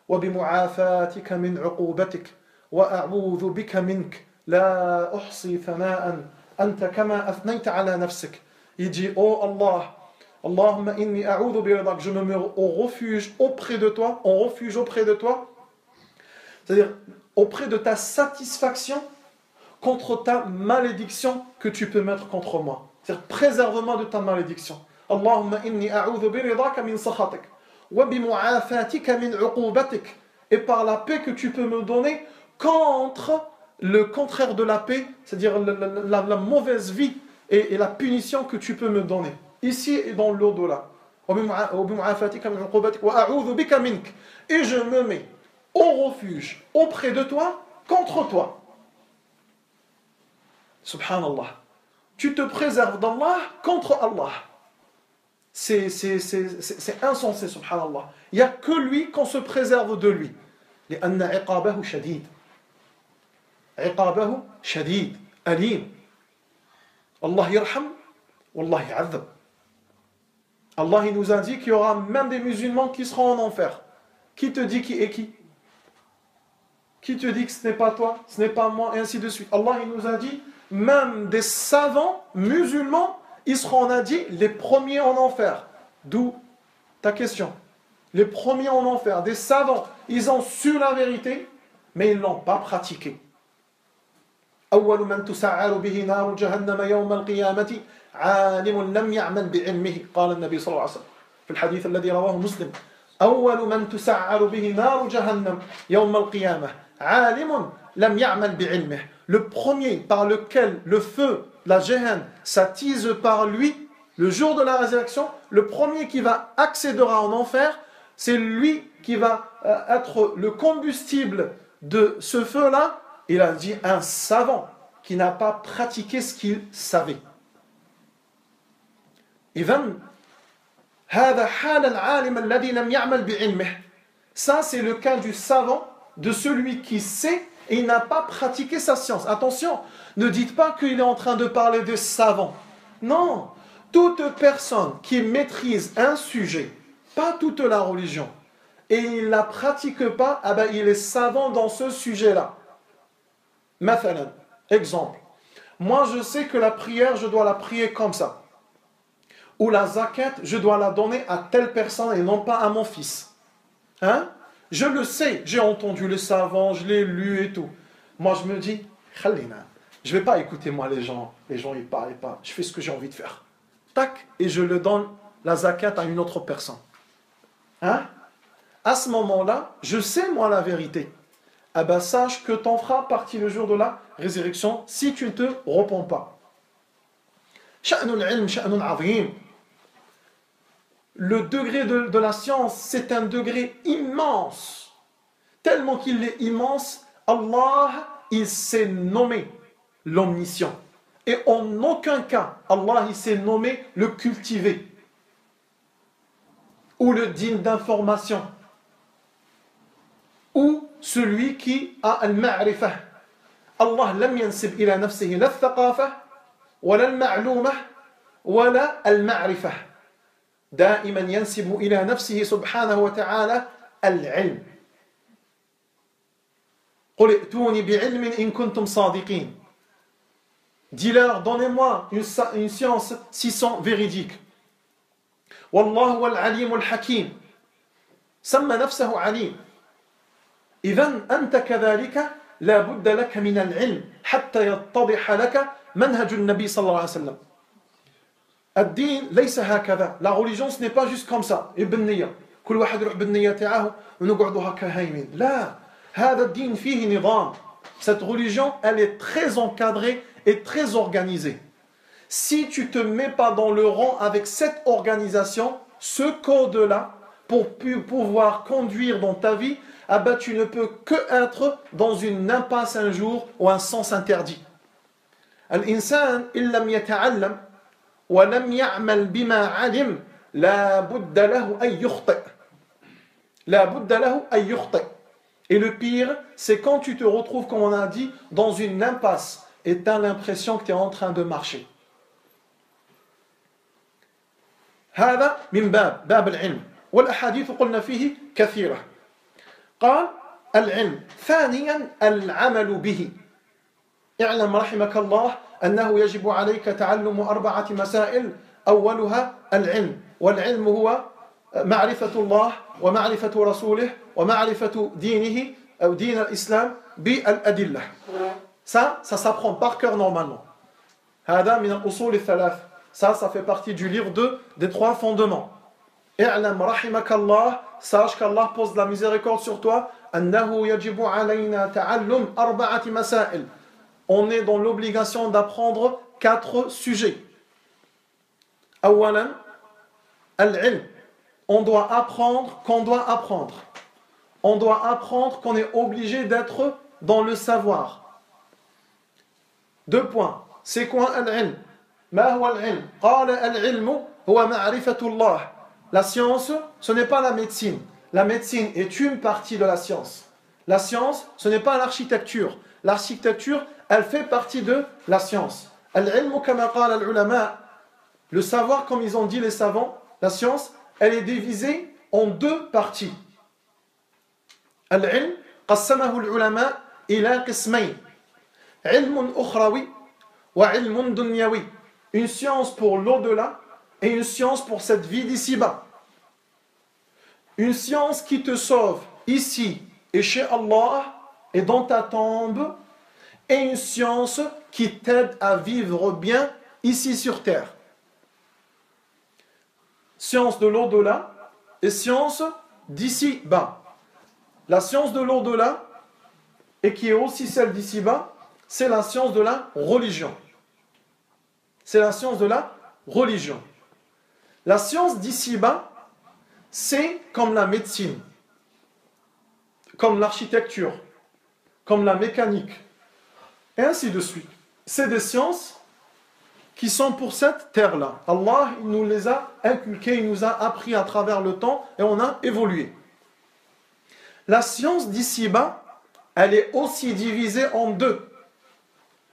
wa bimu'afatika min uqubatik wa a'udhu bika mink la uhsi thana'an anta kama athnayta ala nafsik. Il dit, oh Allah, Allahumma inni a'udhu biridak, je me mets au refuge auprès de toi, en refuge auprès de toi, c'est-à-dire auprès de ta satisfaction contre ta malédiction que tu peux mettre contre moi. C'est-à-dire préserve-moi de ta malédiction. Allahumma inni a'udhu biridaka min sakhatik wa bimu'afatika min uqubatik, et par la paix que tu peux me donner contre le contraire de la paix, c'est-à-dire la mauvaise vie et la punition que tu peux me donner. Ici et dans l'au-delà. Et je me mets au refuge auprès de toi contre toi. Subhanallah. Tu te préserves d'Allah contre Allah. C'est insensé, subhanallah. Il n'y a que lui qu'on se préserve de lui. لأن عقابه شديد. عقابه شديد أليم. Allah yarham, wallah ya'adhab. Allah il nous a dit qu'il y aura même des musulmans qui seront en enfer. Qui te dit qui est qui? Qui te dit que ce n'est pas toi, ce n'est pas moi, et ainsi de suite. Allah il nous a dit, même des savants musulmans, ils seront, on a dit, les premiers en enfer. D'où ta question. Les premiers en enfer, des savants, ils ont su la vérité, mais ils ne l'ont pas pratiquée. أول من تسعر به نار جهنم يوم القيامة عالم لم يعمل بعلمه قال النبي صلى الله عليه وسلم في الحديث الذي رواه مسلم أول من تسعر به نار جهنم يوم القيامة عالم لم يعمل بعلمه. Le premier par lequel le feu, la Jahannam, s'attise par lui, le jour de la résurrection, le premier qui va accédera en enfer, c'est lui qui va être le combustible de ce feu-là. Il a dit un savant qui n'a pas pratiqué ce qu'il savait. إذن هذا حال العالم الذي لم يعمل بعلمه. Ça c'est le cas du savant, de celui qui sait et il n'a pas pratiqué sa science. Attention, ne dites pas qu'il est en train de parler de savant. Non, toute personne qui maîtrise un sujet, pas toute la religion, et il ne la pratique pas, ah ben, il est savant dans ce sujet-là. Mathalan, exemple, moi je sais que la prière, je dois la prier comme ça. Ou la zakat, je dois la donner à telle personne et non pas à mon fils. Hein? Je le sais, j'ai entendu les savants, je l'ai lu et tout. Moi je me dis, Khalina, je ne vais pas écouter moi les gens ils parlent pas, je fais ce que j'ai envie de faire. Tac, et je le donne la zakat à une autre personne. Hein? À ce moment-là, je sais moi la vérité. Ah ben sache que t'en feras partie le jour de la résurrection si tu ne te repens pas. Sha'nul ilm, sha'nun azim. Le degré de la science, c'est un degré immense. Tellement qu'il est immense, Allah, il s'est nommé l'omniscient. Et en aucun cas, Allah, il s'est nommé le cultivé. Ou le digne d'information. Ou celui qui a al-ma'rifah. Allah lam yansib ila nafsihi la thaqafah, wa la al-ma'lumah, wa la al-ma'rifah. دائما ينسب إلى نفسه سبحانه وتعالى العلم. قل ائتوني بعلم إن كنتم صادقين. Dis-leur, donnez-moi une science s'ils sont véridiques. والله هو العليم الحكيم. سمى نفسه عليم. إذن أنت كذلك لا بد لك من العلم حتى يتضح لك منهج النبي صلى الله عليه وسلم. الدين ليس هكذا. La religion ce n'est pas juste comme ça. بالنية. كل واحد يروح بالنية تاعه ونقعدوا هكا هايمين. لا. هذا الدين فيه نظام. Cette religion, elle est très encadrée et très organisée. Si tu ne te mets pas dans le rang avec cette organisation, ce code-là, pour pouvoir conduire dans ta vie, ah ben, tu ne peux que être dans une impasse un jour ou un sens interdit. الإنسان إن لم يتعلم ولم يعمل بما علم لا بد له أن يخطئ. لا بد له أن يخطئ. Et le pire, c'est quand tu te retrouves, comme on a dit, dans une impasse et tu as l'impression que tu es en train de marcher. هذا من باب العلم والأحاديث قلنا فيه كثيرة. قال العلم ثانيا العمل به. اعلم رحمك الله أنه يجب عليك تعلم 4 مسائل أولها العلم والعلم هو معرفة الله ومعرفة رسوله ومعرفة دينه أو دين الإسلام بالأدلة. Ça s'apprend par cœur normalement. هذا من الأصول الثلاث. Ça fait partie du livre 2 des 3 fondements. اعلم رحمك الله, sache qu'Allah pose la miséricorde sur toi. أنه يجب علينا تعلم 4 مسائل. On est dans l'obligation d'apprendre 4 sujets. أولا العلم. On doit apprendre qu'on doit apprendre. On doit apprendre qu'on est obligé d'être dans le savoir. 2 points. C'est quoi al-ilm? ما هو العلم؟ قال العلم هو معرفة الله. La science, ce n'est pas la médecine. La médecine est une partie de la science. La science, ce n'est pas l'architecture. L'architecture, elle fait partie de la science. Al-ilm كما قال العلماء. Le savoir, comme ils ont dit les savants, la science, elle est divisée en 2 parties. Al-ilm قسمه العلماء إلى قسمين. علم أخروي وعلم دنيوي. Une science pour l'au-delà et une science pour cette vie d'ici-bas. Une science qui te sauve ici et chez Allah et dans ta tombe, et une science qui t'aide à vivre bien ici sur terre. Science de l'au-delà et science d'ici-bas. La science de l'au-delà, et qui est aussi celle d'ici-bas, c'est la science de la religion. C'est la science de la religion. La science d'ici-bas, c'est comme la médecine, comme l'architecture, comme la mécanique, et ainsi de suite. C'est des sciences qui sont pour cette terre-là. Allah, il nous les a inculquées, il nous a appris à travers le temps, et on a évolué. La science d'ici-bas, elle est aussi divisée en deux.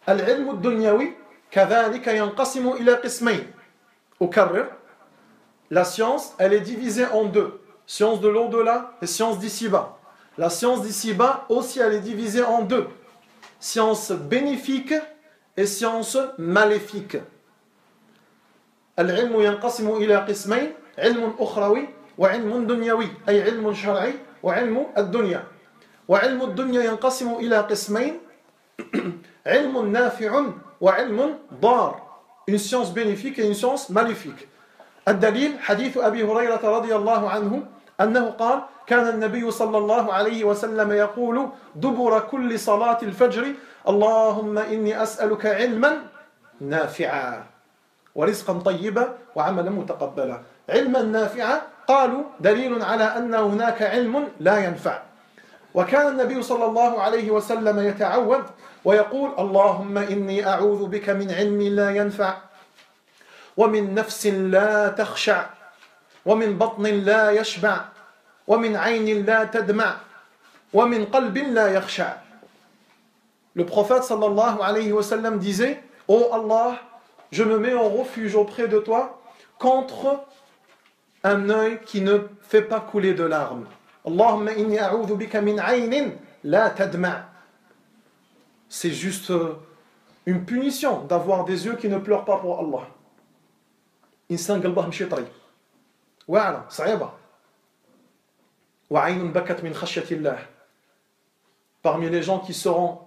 Al-ilm ad-dunyawi, kadhalika yanqasimu ila qismayn. Ukarrir. La science, elle est divisée en deux. Science de l'au-delà et science d'ici-bas. La science d'ici-bas aussi, elle est divisée en deux. Science bénéfique et science maléfique. Al-ilm yanqasimu ila qismayn, ilm ukhrawi wa ilm dunyawi, ay ilm shar'i wa ilm ad-dunya. Wa ilm ad-dunya yanqasimu ila qismayn, ilm nafi'un wa ilm dar. Une science bénéfique et une science maléfique. الدليل حديث أبي هريرة رضي الله عنه أنه قال كان النبي صلى الله عليه وسلم يقول دبر كل صلاة الفجر اللهم إني أسألك علما نافعا ورزقا طيبا وعملا متقبلا. علما نافعا قالوا دليل على أن هناك علم لا ينفع. وكان النبي صلى الله عليه وسلم يتعوذ ويقول اللهم إني أعوذ بك من علم لا ينفع ومن نفس لا تخشع ومن بطن لا يشبع ومن عين لا تدمع ومن قلب لا يخشع. Le prophète sallallahu alayhi wa sallam disait: Ô Allah, je me mets en refuge auprès de toi contre un œil qui ne fait pas couler de larmes. Allahumma inni a'udhu bika min aynin la tadma'. C'est juste une punition d'avoir des yeux qui ne pleurent pas pour Allah. إنسان قلبه مشي طري واعلى صعيبة وعين بكت من خشية الله. Parmi les gens qui seront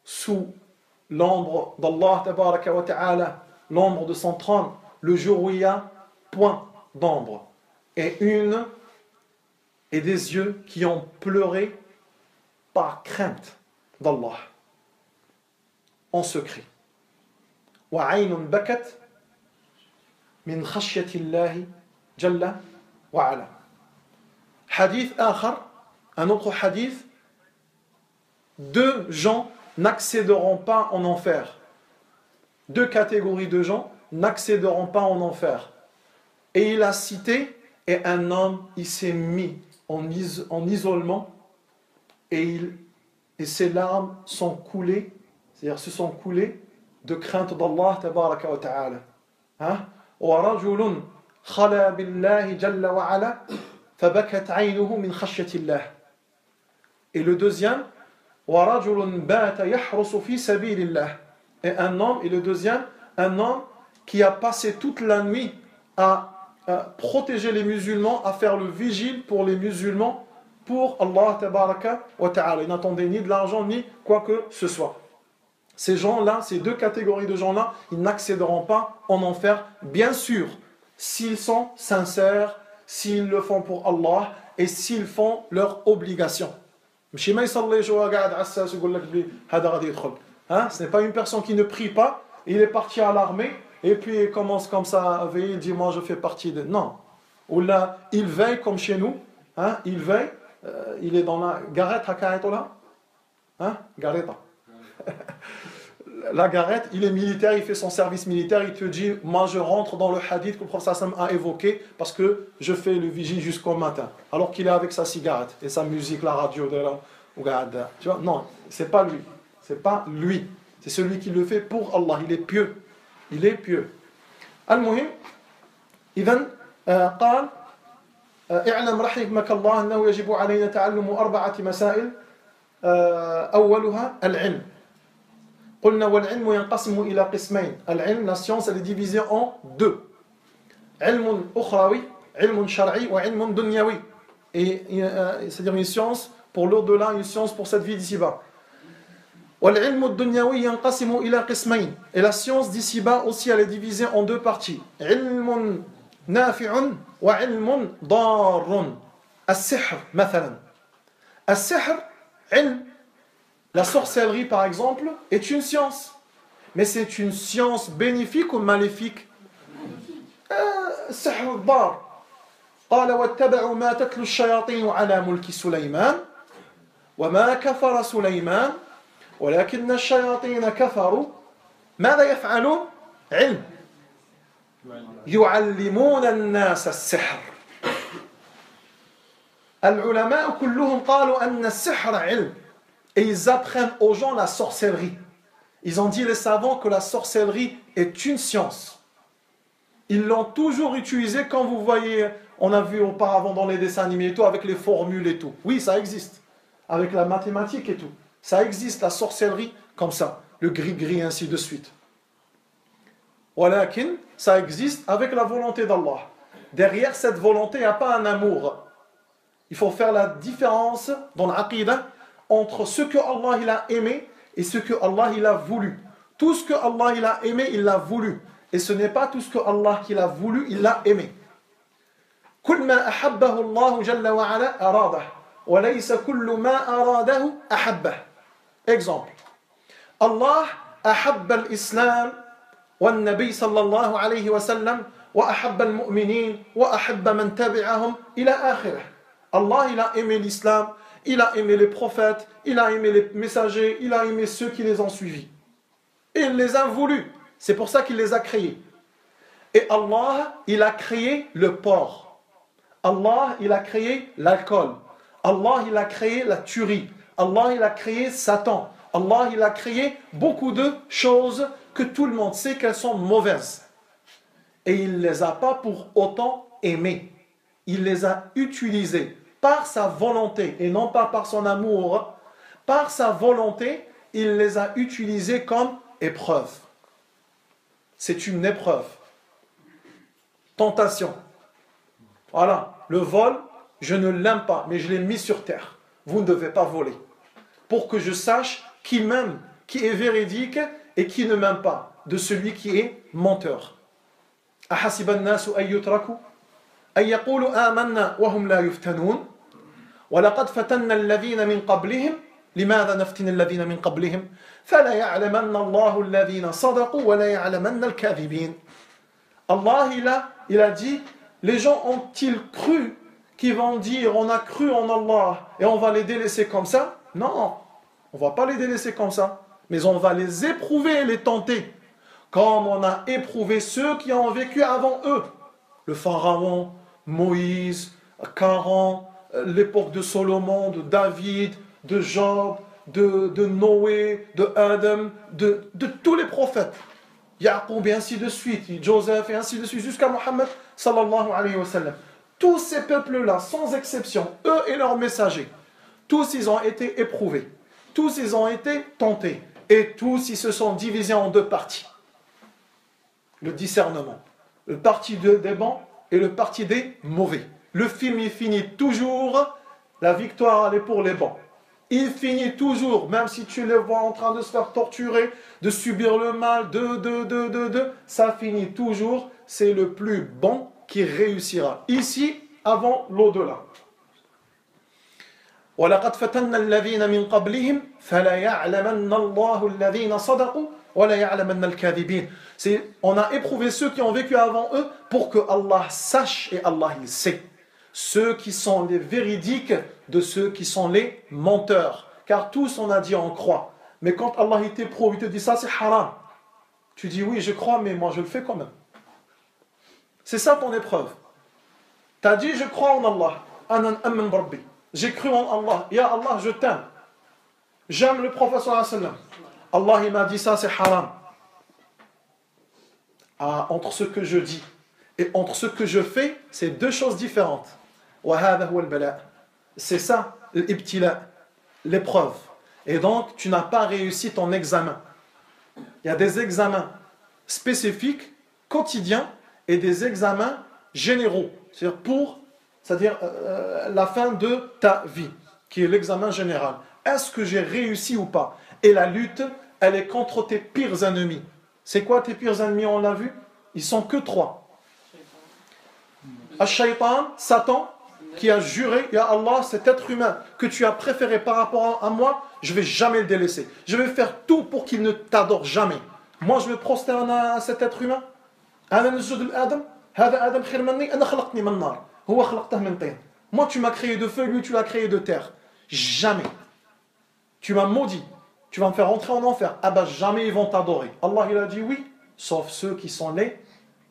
sous l'ombre d'Allah tabaraka wa ta'ala, l'ombre de son trône, le jour où il y a point d'ombre et des yeux qui ont pleuré par crainte d'Allah en secret. وعين بكت من خشية الله جل وعلا. Hadith آخر, un autre hadith, deux gens n'accéderont pas en enfer. Deux catégories de gens n'accéderont pas en enfer. Et il a cité, et un homme, il s'est mis en isolement, et ses larmes sont coulées, c'est-à-dire se sont coulées de crainte d'Allah tabaraka wa ta'ala. Hein? ورجل خلا بالله جل وعلا فبكت عينه من خشية الله. Et le deuxième, ورجل بات يحرس في سبيل الله. Et un homme, et le deuxième, un homme qui a passé toute la nuit à protéger les musulmans, à faire le vigile pour les musulmans, pour Allah tabaraka wa ta'ala. Il n'attendait ni de l'argent ni quoi que ce soit. Ces gens-là, ces deux catégories de gens-là, ils n'accéderont pas en enfer, bien sûr, s'ils sont sincères, s'ils le font pour Allah et s'ils font leur obligation. Ce n'est pas une personne qui ne prie pas, il est parti à l'armée et puis il commence comme ça à veiller, il dit moi je fais partie de... Non. Ou là, il veille comme chez nous, hein, il veille, il est dans la garette, hein, garette. La garette, il est militaire, il fait son service militaire, il te dit moi je rentre dans le hadith que le prophète a évoqué parce que je fais le vigile jusqu'au matin, alors qu'il est avec sa cigarette et sa musique, la radio de là. Tu vois, non, c'est pas lui, c'est celui qui le fait pour Allah, il est pieux. Al-Muhim, إذن قال اعلم رحمك الله أنه يجب علينا تعلم 4 مسائل أولها العلم. قلنا والعلم ينقسم إلى قسمين. العلم, la science, elle est divisée en deux. علم أخروي, علم شرعي وعلم دنيوي. C'est-à-dire une science pour l'au-delà, une science pour cette vie d'ici-bas. والعلم الدنيوي ينقسم إلى قسمين. Et la science d'ici-bas aussi, elle est divisée en deux parties. علم نافع وعلم ضار. السحر مثلا. السحر علم. La sorcellerie par exemple est une science. Mais c'est une science bénéfique ou maléfique? السحر الضار. قال واتبعوا ما تتلو الشياطين على ملك سليمان وما كفر سليمان ولكن الشياطين كفروا ماذا يفعلون؟ علم. يعلمون الناس السحر. العلماء كلهم قالوا أن السحر علم. Et ils apprennent aux gens la sorcellerie. Ils ont dit, les savants, que la sorcellerie est une science. Ils l'ont toujours utilisée quand vous voyez, on a vu auparavant dans les dessins animés et tout, avec les formules et tout. Oui, ça existe. Avec la mathématique et tout. Ça existe, la sorcellerie, comme ça. Le gris-gris, ainsi de suite. Walakin, ça existe avec la volonté d'Allah. Derrière cette volonté, il n'y a pas un amour. Il faut faire la différence dans l'aqidah entre ce que Allah il a aimé et ce que Allah il a voulu. Tout ce que Allah il a aimé, il l'a voulu. Et ce n'est pas tout ce que Allah qu'il a voulu, il l'a aimé. كل ما أحبه الله جل وعلا أراده وليس كل ما أراده أحبه. Exemple. Allah أحب الإسلام والنبي صلى الله عليه وسلم وأحب المؤمنين وأحب من تبعهم إلى آخره. Allah il a aimé l'islam, il a aimé les prophètes, il a aimé les messagers, il a aimé ceux qui les ont suivis. Et il les a voulus. C'est pour ça qu'il les a créés. Et Allah, il a créé le porc. Allah, il a créé l'alcool. Allah, il a créé la tuerie. Allah, il a créé Satan. Allah, il a créé beaucoup de choses que tout le monde sait qu'elles sont mauvaises. Et il ne les a pas pour autant aimées. Il les a utilisées par sa volonté et non pas par son amour. Par sa volonté, il les a utilisées comme épreuve. C'est une épreuve. Tentation. Voilà, le vol, je ne l'aime pas, mais je l'ai mis sur terre. Vous ne devez pas voler. Pour que je sache qui m'aime, qui est véridique et qui ne m'aime pas, de celui qui est menteur. أحسب الناس أن يتركوا أن يقولوا آمنا وهم لا يفتنون ولقد فتنا الذين من قبلهم لماذا نفتن الذين من قبلهم فلا يعلمن الله الذين صدقوا ولا يعلمن الكاذبين. Allah il a dit, les gens ont-ils cru qu'ils vont dire on a cru en Allah et on va les délaisser comme ça? Non, on ne va pas les délaisser comme ça, mais on va les éprouver et les tenter comme on a éprouvé ceux qui ont vécu avant eux, le pharaon, Moïse, Caran, l'époque de Salomon, de David, de Job, de Noé, de Adam, de tous les prophètes, Yaqub et ainsi de suite, Joseph et ainsi de suite, jusqu'à Mohammed sallallahu alayhi wa sallam. Tous ces peuples-là, sans exception, eux et leurs messagers, tous ils ont été éprouvés, tous ils ont été tentés, et tous ils se sont divisés en deux parties. Le discernement, le parti des bons et le parti des mauvais. Le film il finit toujours, la victoire elle est pour les bons. Il finit toujours, même si tu les vois en train de se faire torturer, de subir le mal, ça finit toujours, c'est le plus bon qui réussira. Ici, avant l'au-delà. وَلَقَدْ فَتَنَّا الَّذِينَ مِنْ قَبْلِهِمْ فَلَا يَعْلَمَنَّ اللَّهُ الَّذِينَ صَدَقُوا وَلَا يَعْلَمَنَّ الْكَاذِبِينَ. On a éprouvé ceux qui ont vécu avant eux pour que Allah sache et Allah il sait. Ceux qui sont les véridiques de ceux qui sont les menteurs. Car tous on a dit on croit. Mais quand Allah il t'éprouve, il te dit ça c'est haram. Tu dis oui je crois mais moi je le fais quand même. C'est ça ton épreuve. Tu as dit je crois en Allah. Anan amin rabbi. J'ai cru en Allah. Ya Allah je t'aime. J'aime le prophète sallallahu alayhi wa sallam. Allah il m'a dit ça c'est haram. Ah, entre ce que je dis et entre ce que je fais, c'est deux choses différentes. C'est ça, l'ibtila, l'épreuve. Et donc, tu n'as pas réussi ton examen. Il y a des examens spécifiques, quotidiens, et des examens généraux. C'est-à-dire la fin de ta vie, qui est l'examen général. Est-ce que j'ai réussi ou pas? Et la lutte, elle est contre tes pires ennemis. C'est quoi tes pires ennemis? On l'a vu. Ils sont que trois. Ash-Shaytan, Satan qui a juré, Ya Allah, cet être humain que tu as préféré par rapport à moi, je ne vais jamais le délaisser. Je vais faire tout pour qu'il ne t'adore jamais. Moi, je me prosterne à cet être humain. Moi, tu m'as créé de feu, lui, tu l'as créé de terre. Jamais. Tu m'as maudit. Tu vas me faire rentrer en enfer. Ah ben, jamais ils vont t'adorer. Allah, il a dit oui, sauf ceux qui sont les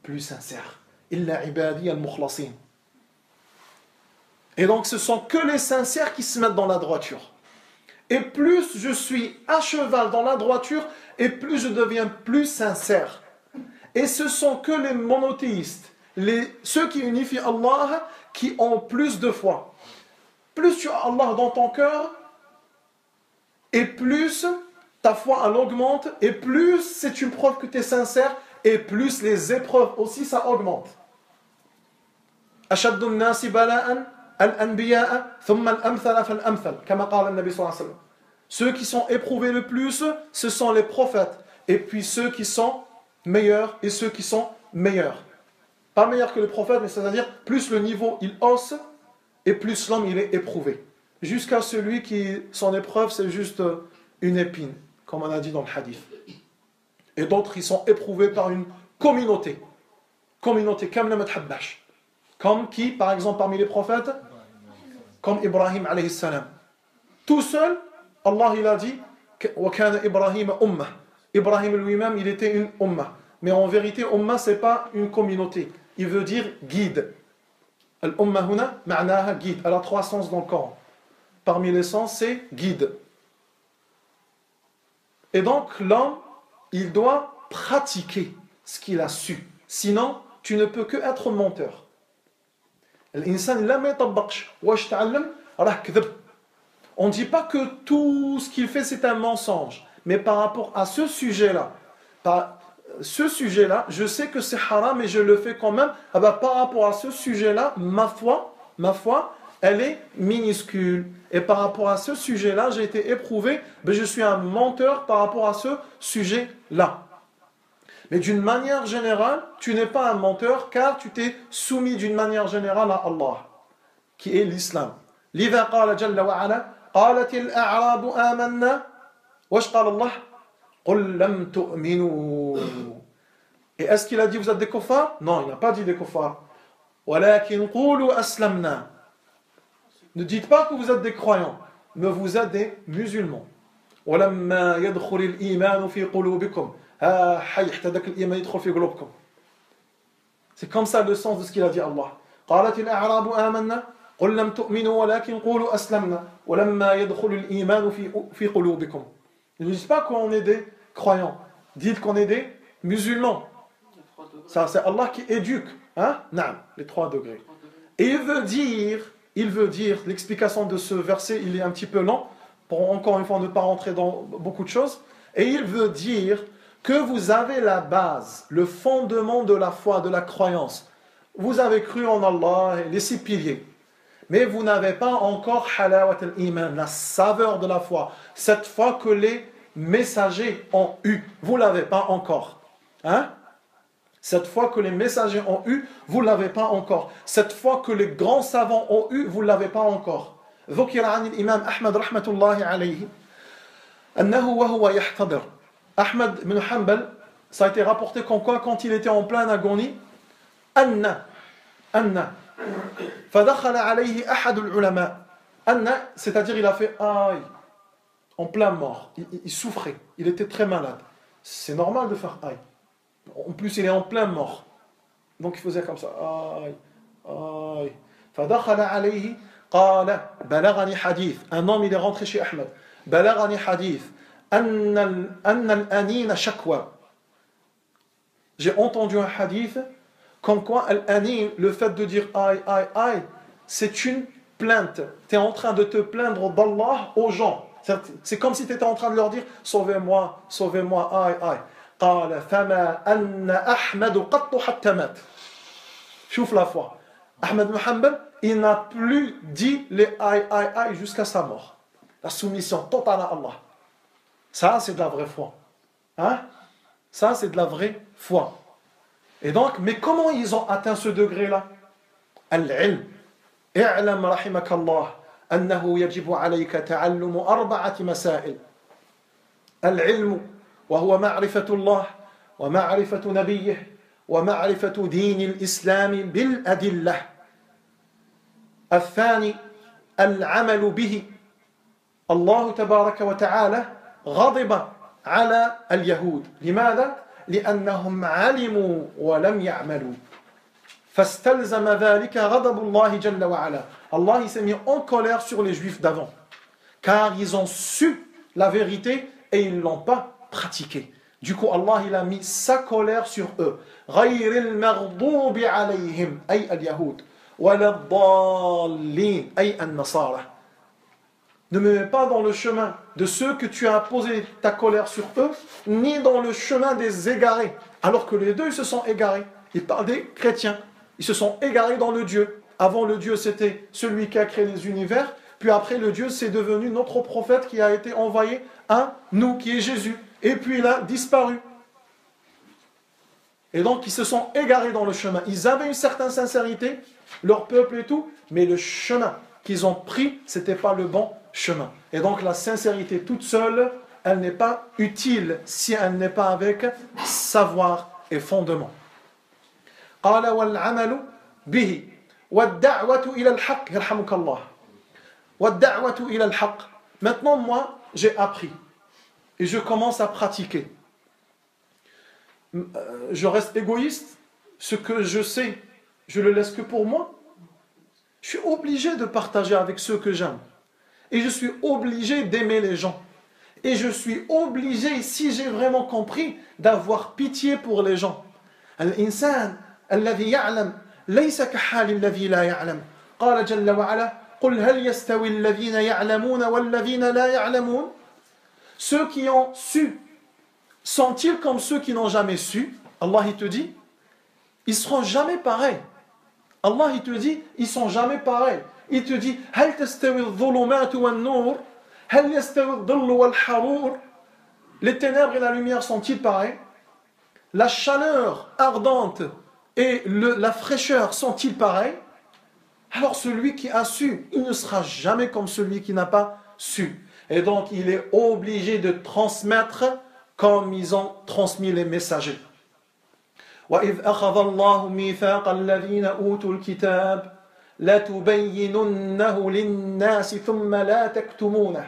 plus sincères. Illa ibadi al-mukhlasin. Et donc, ce sont que les sincères qui se mettent dans la droiture. Et plus je suis à cheval dans la droiture, et plus je deviens plus sincère. Et ce sont que les monothéistes, ceux qui unifient Allah, qui ont plus de foi. Plus tu as Allah dans ton cœur, et plus ta foi elle augmente, et plus c'est une preuve que tu es sincère, et plus les épreuves aussi ça augmente. أشد الناس بلاء الأنبياء ثم الأمثل فالأمثل كما قال النبي صلى الله عليه وسلم. Ceux qui sont éprouvés le plus, ce sont les prophètes, et puis ceux qui sont meilleurs et ceux qui sont meilleurs. Pas meilleurs que les prophètes, mais c'est-à-dire plus le niveau il hausse, et plus l'homme il est éprouvé. Jusqu'à celui qui, son épreuve, c'est juste une épine, comme on a dit dans le hadith. Et d'autres, ils sont éprouvés par une communauté. Communauté, comme le Methabbash. Comme qui, par exemple, parmi les prophètes? Comme Ibrahim alayhi salam. Tout seul, Allah il a dit وَكَانَ إِبْرَاهِيمَ أُمَّةً. Ibrahim lui-même, il était une ummah. Mais en vérité, ummah, c'est pas une communauté. Il veut dire guide. Al-ummah huna, ma'naha guide. Elle a 3 sens dans le Coran. Parmi les sens, c'est guide. Et donc, l'homme, il doit pratiquer ce qu'il a su. Sinon, tu ne peux que être menteur. L'insan, la metabaqsh. Wash ta'allam, rah kdhab. On ne dit pas que tout ce qu'il fait, c'est un mensonge. Mais par rapport à ce sujet-là, je sais que c'est haram et je le fais quand même. Ah bah, par rapport à ce sujet-là, ma foi, elle est minuscule. Et par rapport à ce sujet-là, j'ai été éprouvé, ben je suis un menteur par rapport à ce sujet-là. Mais d'une manière générale, tu n'es pas un menteur car tu t'es soumis d'une manière générale à Allah, qui est l'islam. لذا قال جل وعلا قالت الأعراب آمنا واش قال الله قل لم تؤمنوا. Et est-ce qu'il a dit vous êtes des kuffars? Non, il n'a pas dit des kuffars. ولكن قولوا أسلمنا. Ne dites pas que vous êtes des croyants, mais vous êtes des musulmans. ولما يدخل الإيمان في قلوبكم ها حي حتى ذاك الإيمان يدخل في قلوبكم. C'est comme ça le sens de ce qu'il a dit Allah. قالت الأعراب آمنا قل لم تؤمنوا ولكن قولوا أسلمنا ولما يدخل الإيمان في قلوبكم. Ne dites pas qu'on est des croyants, dites qu'on est des musulmans. Ça c'est Allah qui éduque, hein? Naam, les 3 degrés. Et il veut dire, l'explication de ce verset, il est un petit peu lent, pour encore une fois ne pas rentrer dans beaucoup de choses, et il veut dire que vous avez la base, le fondement de la foi, de la croyance. Vous avez cru en Allah, les 6 piliers. Mais vous n'avez pas encore halawat al-iman, la saveur de la foi. Cette foi que les messagers ont eue, vous ne l'avez pas encore. Hein? Cette foi que les messagers ont eue, vous ne l'avez pas encore. Cette foi que les grands savants ont eue, vous ne l'avez pas encore. ذكر عن الإمام أحمد رحمة الله عليه أنه وهو يحتضر. Ahmad ibn Hanbal, ça a été rapporté comme quoi, quand il était en pleine agonie, فدخل عليه أحد العلماء. C'est-à-dire il a fait aïe, en plein mort. Il souffrait, il était très malade. C'est normal de faire aïe. En plus, il est en plein mort. Donc il faisait comme ça, aïe, aïe. فدخل عليه قال بلغني حديث. Un homme il est rentré chez Ahmed. بلغني حديث أن الأنين شكوى. J'ai entendu un hadith comme quoi al-anin, le fait de dire aïe, aïe, aïe, c'est une plainte. Tu es en train de te plaindre d'Allah aux gens. C'est comme si tu étais en train de leur dire sauvez-moi, sauvez-moi, aïe, aïe. قال فما أن أحمد قط حتى مات. Chouf la foi. Ahmed ibn Hanbal, il n'a plus dit les aïe, aïe, aïe jusqu'à sa mort. La soumission totale à Allah. Ça, c'est de la vraie foi. Hein? Ça, c'est de la vraie foi. Et donc, mais comment ils ont atteint ce degré-là? Al-ilm. اعلم رحمك الله أنه يجب عليك تعلم 4 مسائل. العلم وهو معرفة الله ومعرفة نبيه ومعرفة دين الإسلام بالأدلة. الثاني العمل به. الله تبارك وتعالى غضب على اليهود. لماذا؟ لأنهم علموا ولم يعملوا. فاستلزم ذلك غضب الله جل وعلا. Allah il s'est mis en colère sur les juifs d'avant, car ils ont su la vérité et ils ne l'ont pas pratiquée. Du coup, Allah il a mis sa colère sur eux. غير المغضوب عليهم أي اليهود ولا الضالين أي النصارى. Ne me mets pas dans le chemin de ceux que tu as posé ta colère sur eux, ni dans le chemin des égarés. Alors que les deux ils se sont égarés. Il parle des chrétiens. Ils se sont égarés dans le Dieu. Avant le Dieu c'était celui qui a créé les univers, puis après le Dieu c'est devenu notre prophète qui a été envoyé à nous, qui est Jésus. Et puis il a disparu. Et donc ils se sont égarés dans le chemin. Ils avaient une certaine sincérité, leur peuple et tout, mais le chemin qu'ils ont pris, c'était pas le bon chemin. Et donc la sincérité toute seule, elle n'est pas utile si elle n'est pas avec savoir et fondement. قال والعمل به والدعوة إلى الحق يرحمك الله والدعوة إلى الحق. Maintenant moi j'ai appris et je commence à pratiquer. Je reste égoïste, ce que je sais, je le laisse que pour moi. Je suis obligé de partager avec ceux que j'aime. Et je suis obligé d'aimer les gens. Et je suis obligé, si j'ai vraiment compris, d'avoir pitié pour les gens. Al-insan alladhi ya'lam laysa kahal alladhi la ya'lam. Qala jalla wa ala qul hal yastawi alladhina ya'lamuna walladhina la ya'lamun. Ceux qui ont su sont-ils comme ceux qui n'ont jamais su? Allah il te dit, ils seront jamais pareils. Allah il te dit, ils sont jamais pareils. Il te dit, هل تستوي الظلمات والنور؟ هل يستوي الظل والحرور؟ Les ténèbres et la lumière sont-ils pareils? La chaleur ardente et la fraîcheur sont-ils pareils? Alors celui qui a su, il ne sera jamais comme celui qui n'a pas su. Et donc il est obligé de transmettre comme ils ont transmis les messagers. وَإِذْ أَخَذَ اللَّهُ مِيثَاقَ الَّذِينَ أُوتُوا الْكِتَابَ لَتُبَيِّنُنَّهُ لِلنَّاسِ ثُمَّ لَا تَكْتُمُونَهُ.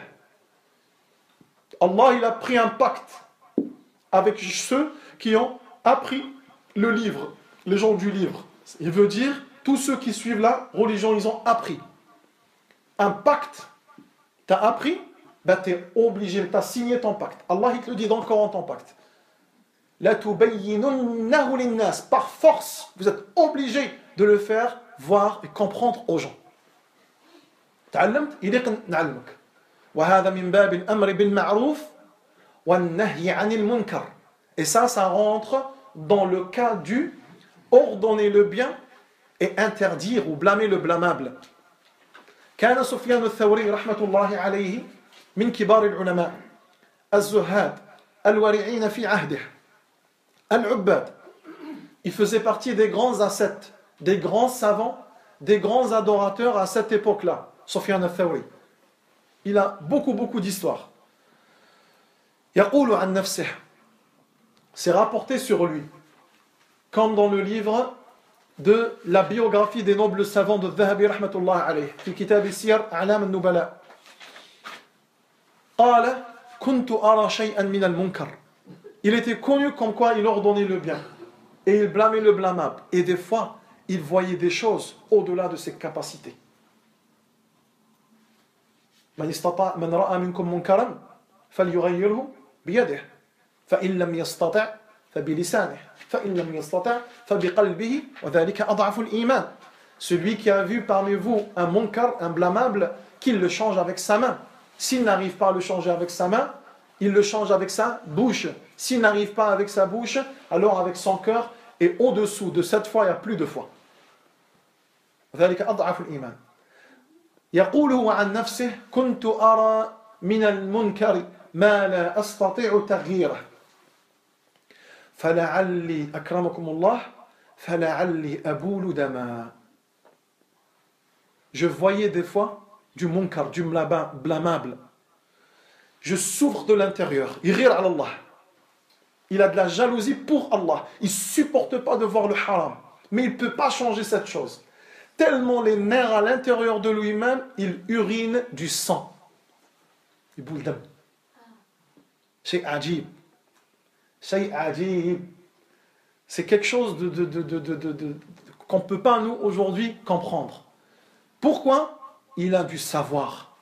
Allah il a pris un pacte avec ceux qui ont appris le livre, les gens du livre. Il veut dire, tous ceux qui suivent la religion, ils ont appris. Un pacte, tu as appris, ben tu es obligé, tu as signé ton pacte. Allah il te le dit dans le Coran, ton pacte. La tubayyinunnahu linnas. Par force, vous êtes obligé de le faire voir et comprendre aux gens. تعلمت يليق نعلمك. وهذا من باب الأمر بالمعروف والنهي عن المنكر. Et ça rentre dans le cas du ordonner le bien et interdire ou blâmer le blâmable. كان سفيان الثوري رحمة الله عليه من كبار العلماء الزهاد الورعين في عهده. Al-Ubbad, il faisait partie des grands ascètes, des grands savants, des grands adorateurs à cette époque-là, Sufyan al-Thawri. Il a beaucoup d'histoires. Yaqulu an nafsih, c'est rapporté sur lui, comme dans le livre de la biographie des nobles savants de Dhahabi rahmatullah alayh, fi kitab Siyar A'lam al-Nubala. Qala kuntu ara shay'an min al-munkar. Il était connu comme quoi il ordonnait le bien et il blâmait le blâmable. Et des fois, il voyait des choses au-delà de ses capacités. من رأى منكم منكرا فليغيره بيده فإن لم يستطع فبلسانه فإن لم يستطع فبقلبه وذلك أضعف الإيمان. Celui qui a vu parmi vous un munkar, un blâmable, qu'il le change avec sa main. S'il n'arrive pas à le changer avec sa main, il le change avec sa bouche. S'il n'arrive pas avec sa bouche, alors avec son cœur. Et au-dessous de cette foi, il y a plus de foi. ذلك أضعف الإيمان. يقول هو عن نفسه كنت أرى من المنكر ما لا أستطيع تغييره فلعلي أكرمكم الله فلعلي أبول دما. je voyais des fois du munkar, du blâmable. Je souffre de l'intérieur. Irir ala Allah. Il a de la jalousie pour Allah. Il ne supporte pas de voir le haram. Mais il ne peut pas changer cette chose. Tellement les nerfs à l'intérieur de lui-même, il urine du sang. Il boule d'âme. C'est ajib. C'est ajib. C'est quelque chose qu'on ne peut pas, nous, aujourd'hui, comprendre. Pourquoi? Il a du savoir.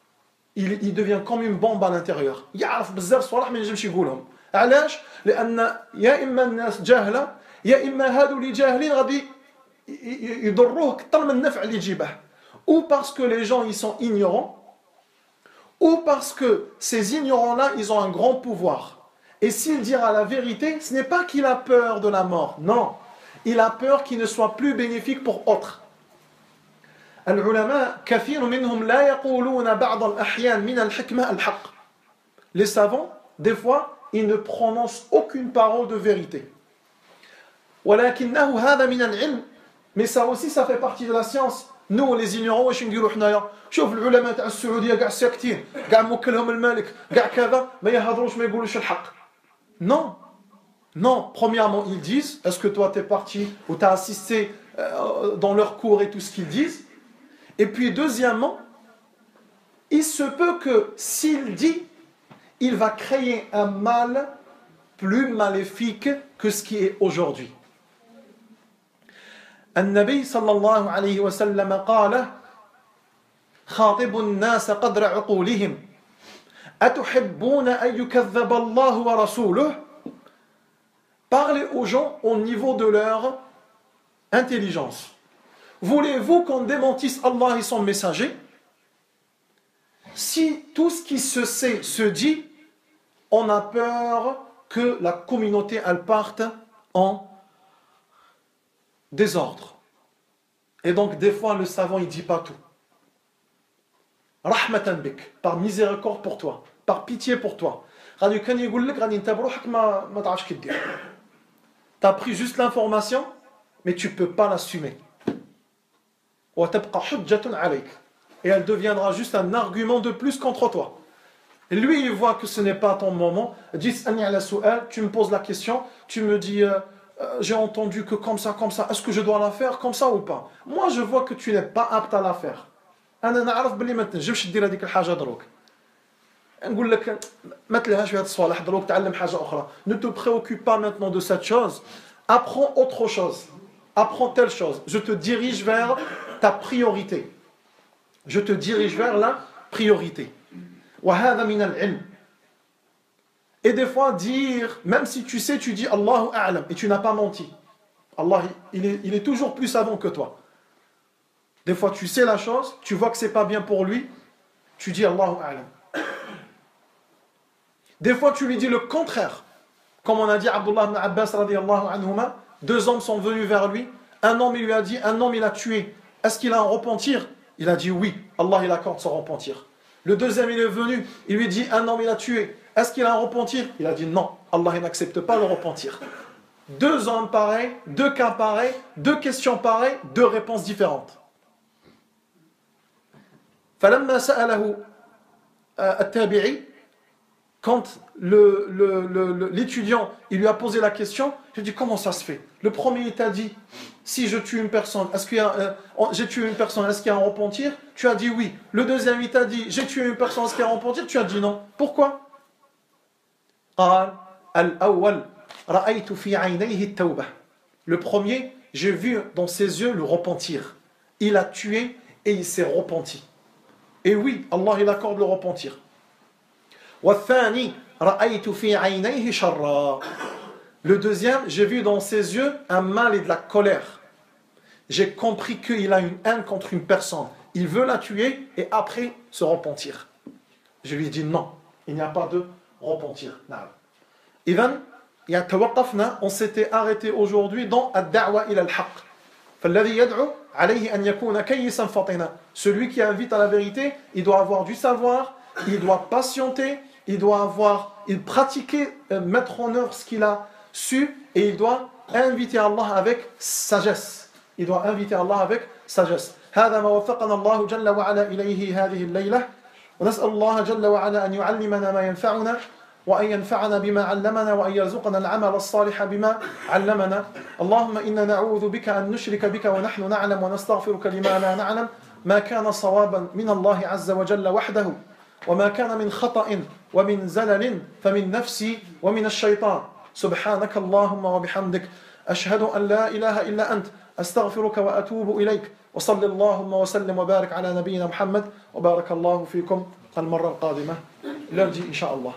Il devient comme une bombe à l'intérieur. يعرف بزاف صوالح ما ينجمش يقولهم. علاش؟ لأن يا إما الناس جاهلة يا إما هادو اللي جاهلين غادي يضروه أكثر من النفع اللي يجيبه. Ou parce que les gens ils sont ignorants, ou parce que ces ignorants-là ils ont un grand pouvoir. Et s'il dira la vérité, ce n'est pas qu'il a peur de la mort, non. Il a peur qu'il ne soit plus bénéfique pour autres. العلماء كثير منهم لا يقولون بعض الأحيان من الحكمة الحق. Les savants, des fois, ils ne prononcent aucune parole de vérité. ولكنه هذا من العلم. Mais ça aussi, ça fait partie de la science. Nous, les ignorants, واش نديروا حنايا؟ شوف العلماء تاع السعودية كاع ساكتين، كاع موكلهم الملك، كاع كذا، ما يهضروش ما يقولوش الحق. Non. Non, premièrement, ils disent, est-ce que toi t'es parti ou t'as assisté dans leurs cours et tout ce qu'ils disent? Et puis deuxièmement, il se peut que s'il dit, il va créer un mal plus maléfique que ce qui est aujourd'hui. النبي صلى الله عليه وسلم قال خاطب الناس قدر عقولهم أتحبون أن يكذب الله ورسوله. Parlez aux gens au niveau de leur intelligence. Voulez-vous qu'on démentisse Allah et son messager? Si tout ce qui se sait se dit, on a peur que la communauté elle parte en désordre. Et donc des fois le savant il dit pas tout. Rahmatan bik, par miséricorde pour toi, par pitié pour toi. غادي كان يقول لك غادي انت بروحك ما تعرفش كي دير. Tu as pris juste l'information, mais tu ne peux pas l'assumer. Et elle deviendra juste un argument de plus contre toi. Et lui, il voit que ce n'est pas ton moment. Tu me poses la question, tu me dis, j'ai entendu que comme ça, est-ce que je dois la faire comme ça ou pas? Moi, je vois que tu n'es pas apte à la faire. نقول لك ما تلهاش في هذا الصوالح دروك تعلم حاجه اخرى. Ne te préoccupe pas maintenant de cette chose, apprends autre chose, apprends telle chose. Je te dirige vers ta priorité, je te dirige vers la priorité. وهذا من العلم. Et des fois dire, même si tu sais, tu dis Allahu a'lam et tu n'as pas menti. Allah il est toujours plus savant que toi. Des fois tu sais la chose, tu vois que c'est pas bien pour lui, tu dis Allahu a'lam. Des fois, tu lui dis le contraire. Comme on a dit Abdullah ibn Abbas radiyallahu anhuma, 2 hommes sont venus vers lui. Un homme, il lui a dit, un homme, il a tué. Est-ce qu'il a un repentir? Il a dit oui. Allah, il accorde son repentir. Le deuxième, il est venu. Il lui dit, un homme, il a tué. Est-ce qu'il a un repentir? Il a dit non. Allah, il n'accepte pas le repentir. 2 hommes pareils, 2 cas pareils, 2 questions pareilles, 2 réponses différentes. فلما سأله التابعي, quand l'étudiant il lui a posé la question, je lui ai dit comment ça se fait? Le premier il t'a dit si je tue une personne, est-ce qu'il y a j'ai tué une personne, est-ce qu'il y a un repentir? Tu as dit oui. Le deuxième il t'a dit j'ai tué une personne, est-ce qu'il y a un repentir? Tu as dit non. Pourquoi? Le premier, j'ai vu dans ses yeux le repentir. Il a tué et il s'est repenti. Et oui, Allah il accorde le repentir. Le deuxième, j'ai vu dans ses yeux un mal et de la colère. J'ai compris qu'il a une haine contre une personne. Il veut la tuer et après se repentir. Je lui ai dit non, il n'y a pas de repentir. Ivan, on s'était arrêté aujourd'hui dans ad-da'wa ila al-haq. Celui qui invite à la vérité, il doit avoir du savoir, il doit patienter, il pratiquer, mettre en œuvre ce qu'il a su, et il doit inviter Allah avec sagesse. Il doit inviter Allah avec sagesse. هذا ما وفقنا الله جل وعلا إليه هذه الليلة، ونسأل الله جل وعلا أن يعلمنا ما ينفعنا، وأن ينفعنا بما علمنا، وأن يرزقنا العمل الصالح بما علمنا. اللهم إنا نعوذ بك أن نشرك بك ونحن نعلم، ونستغفرك لما لا نعلم، ما كان صوابا من الله عز وجل وحده، وما كان من خطأ ومن زلل فمن نفسي ومن الشيطان. سبحانك اللهم وبحمدك، أشهد أن لا إله إلا أنت، أستغفرك وأتوب إليك. وصل اللهم وسلم وبارك على نبينا محمد، وبارك الله فيكم المرة القادمة lundi إن شاء الله.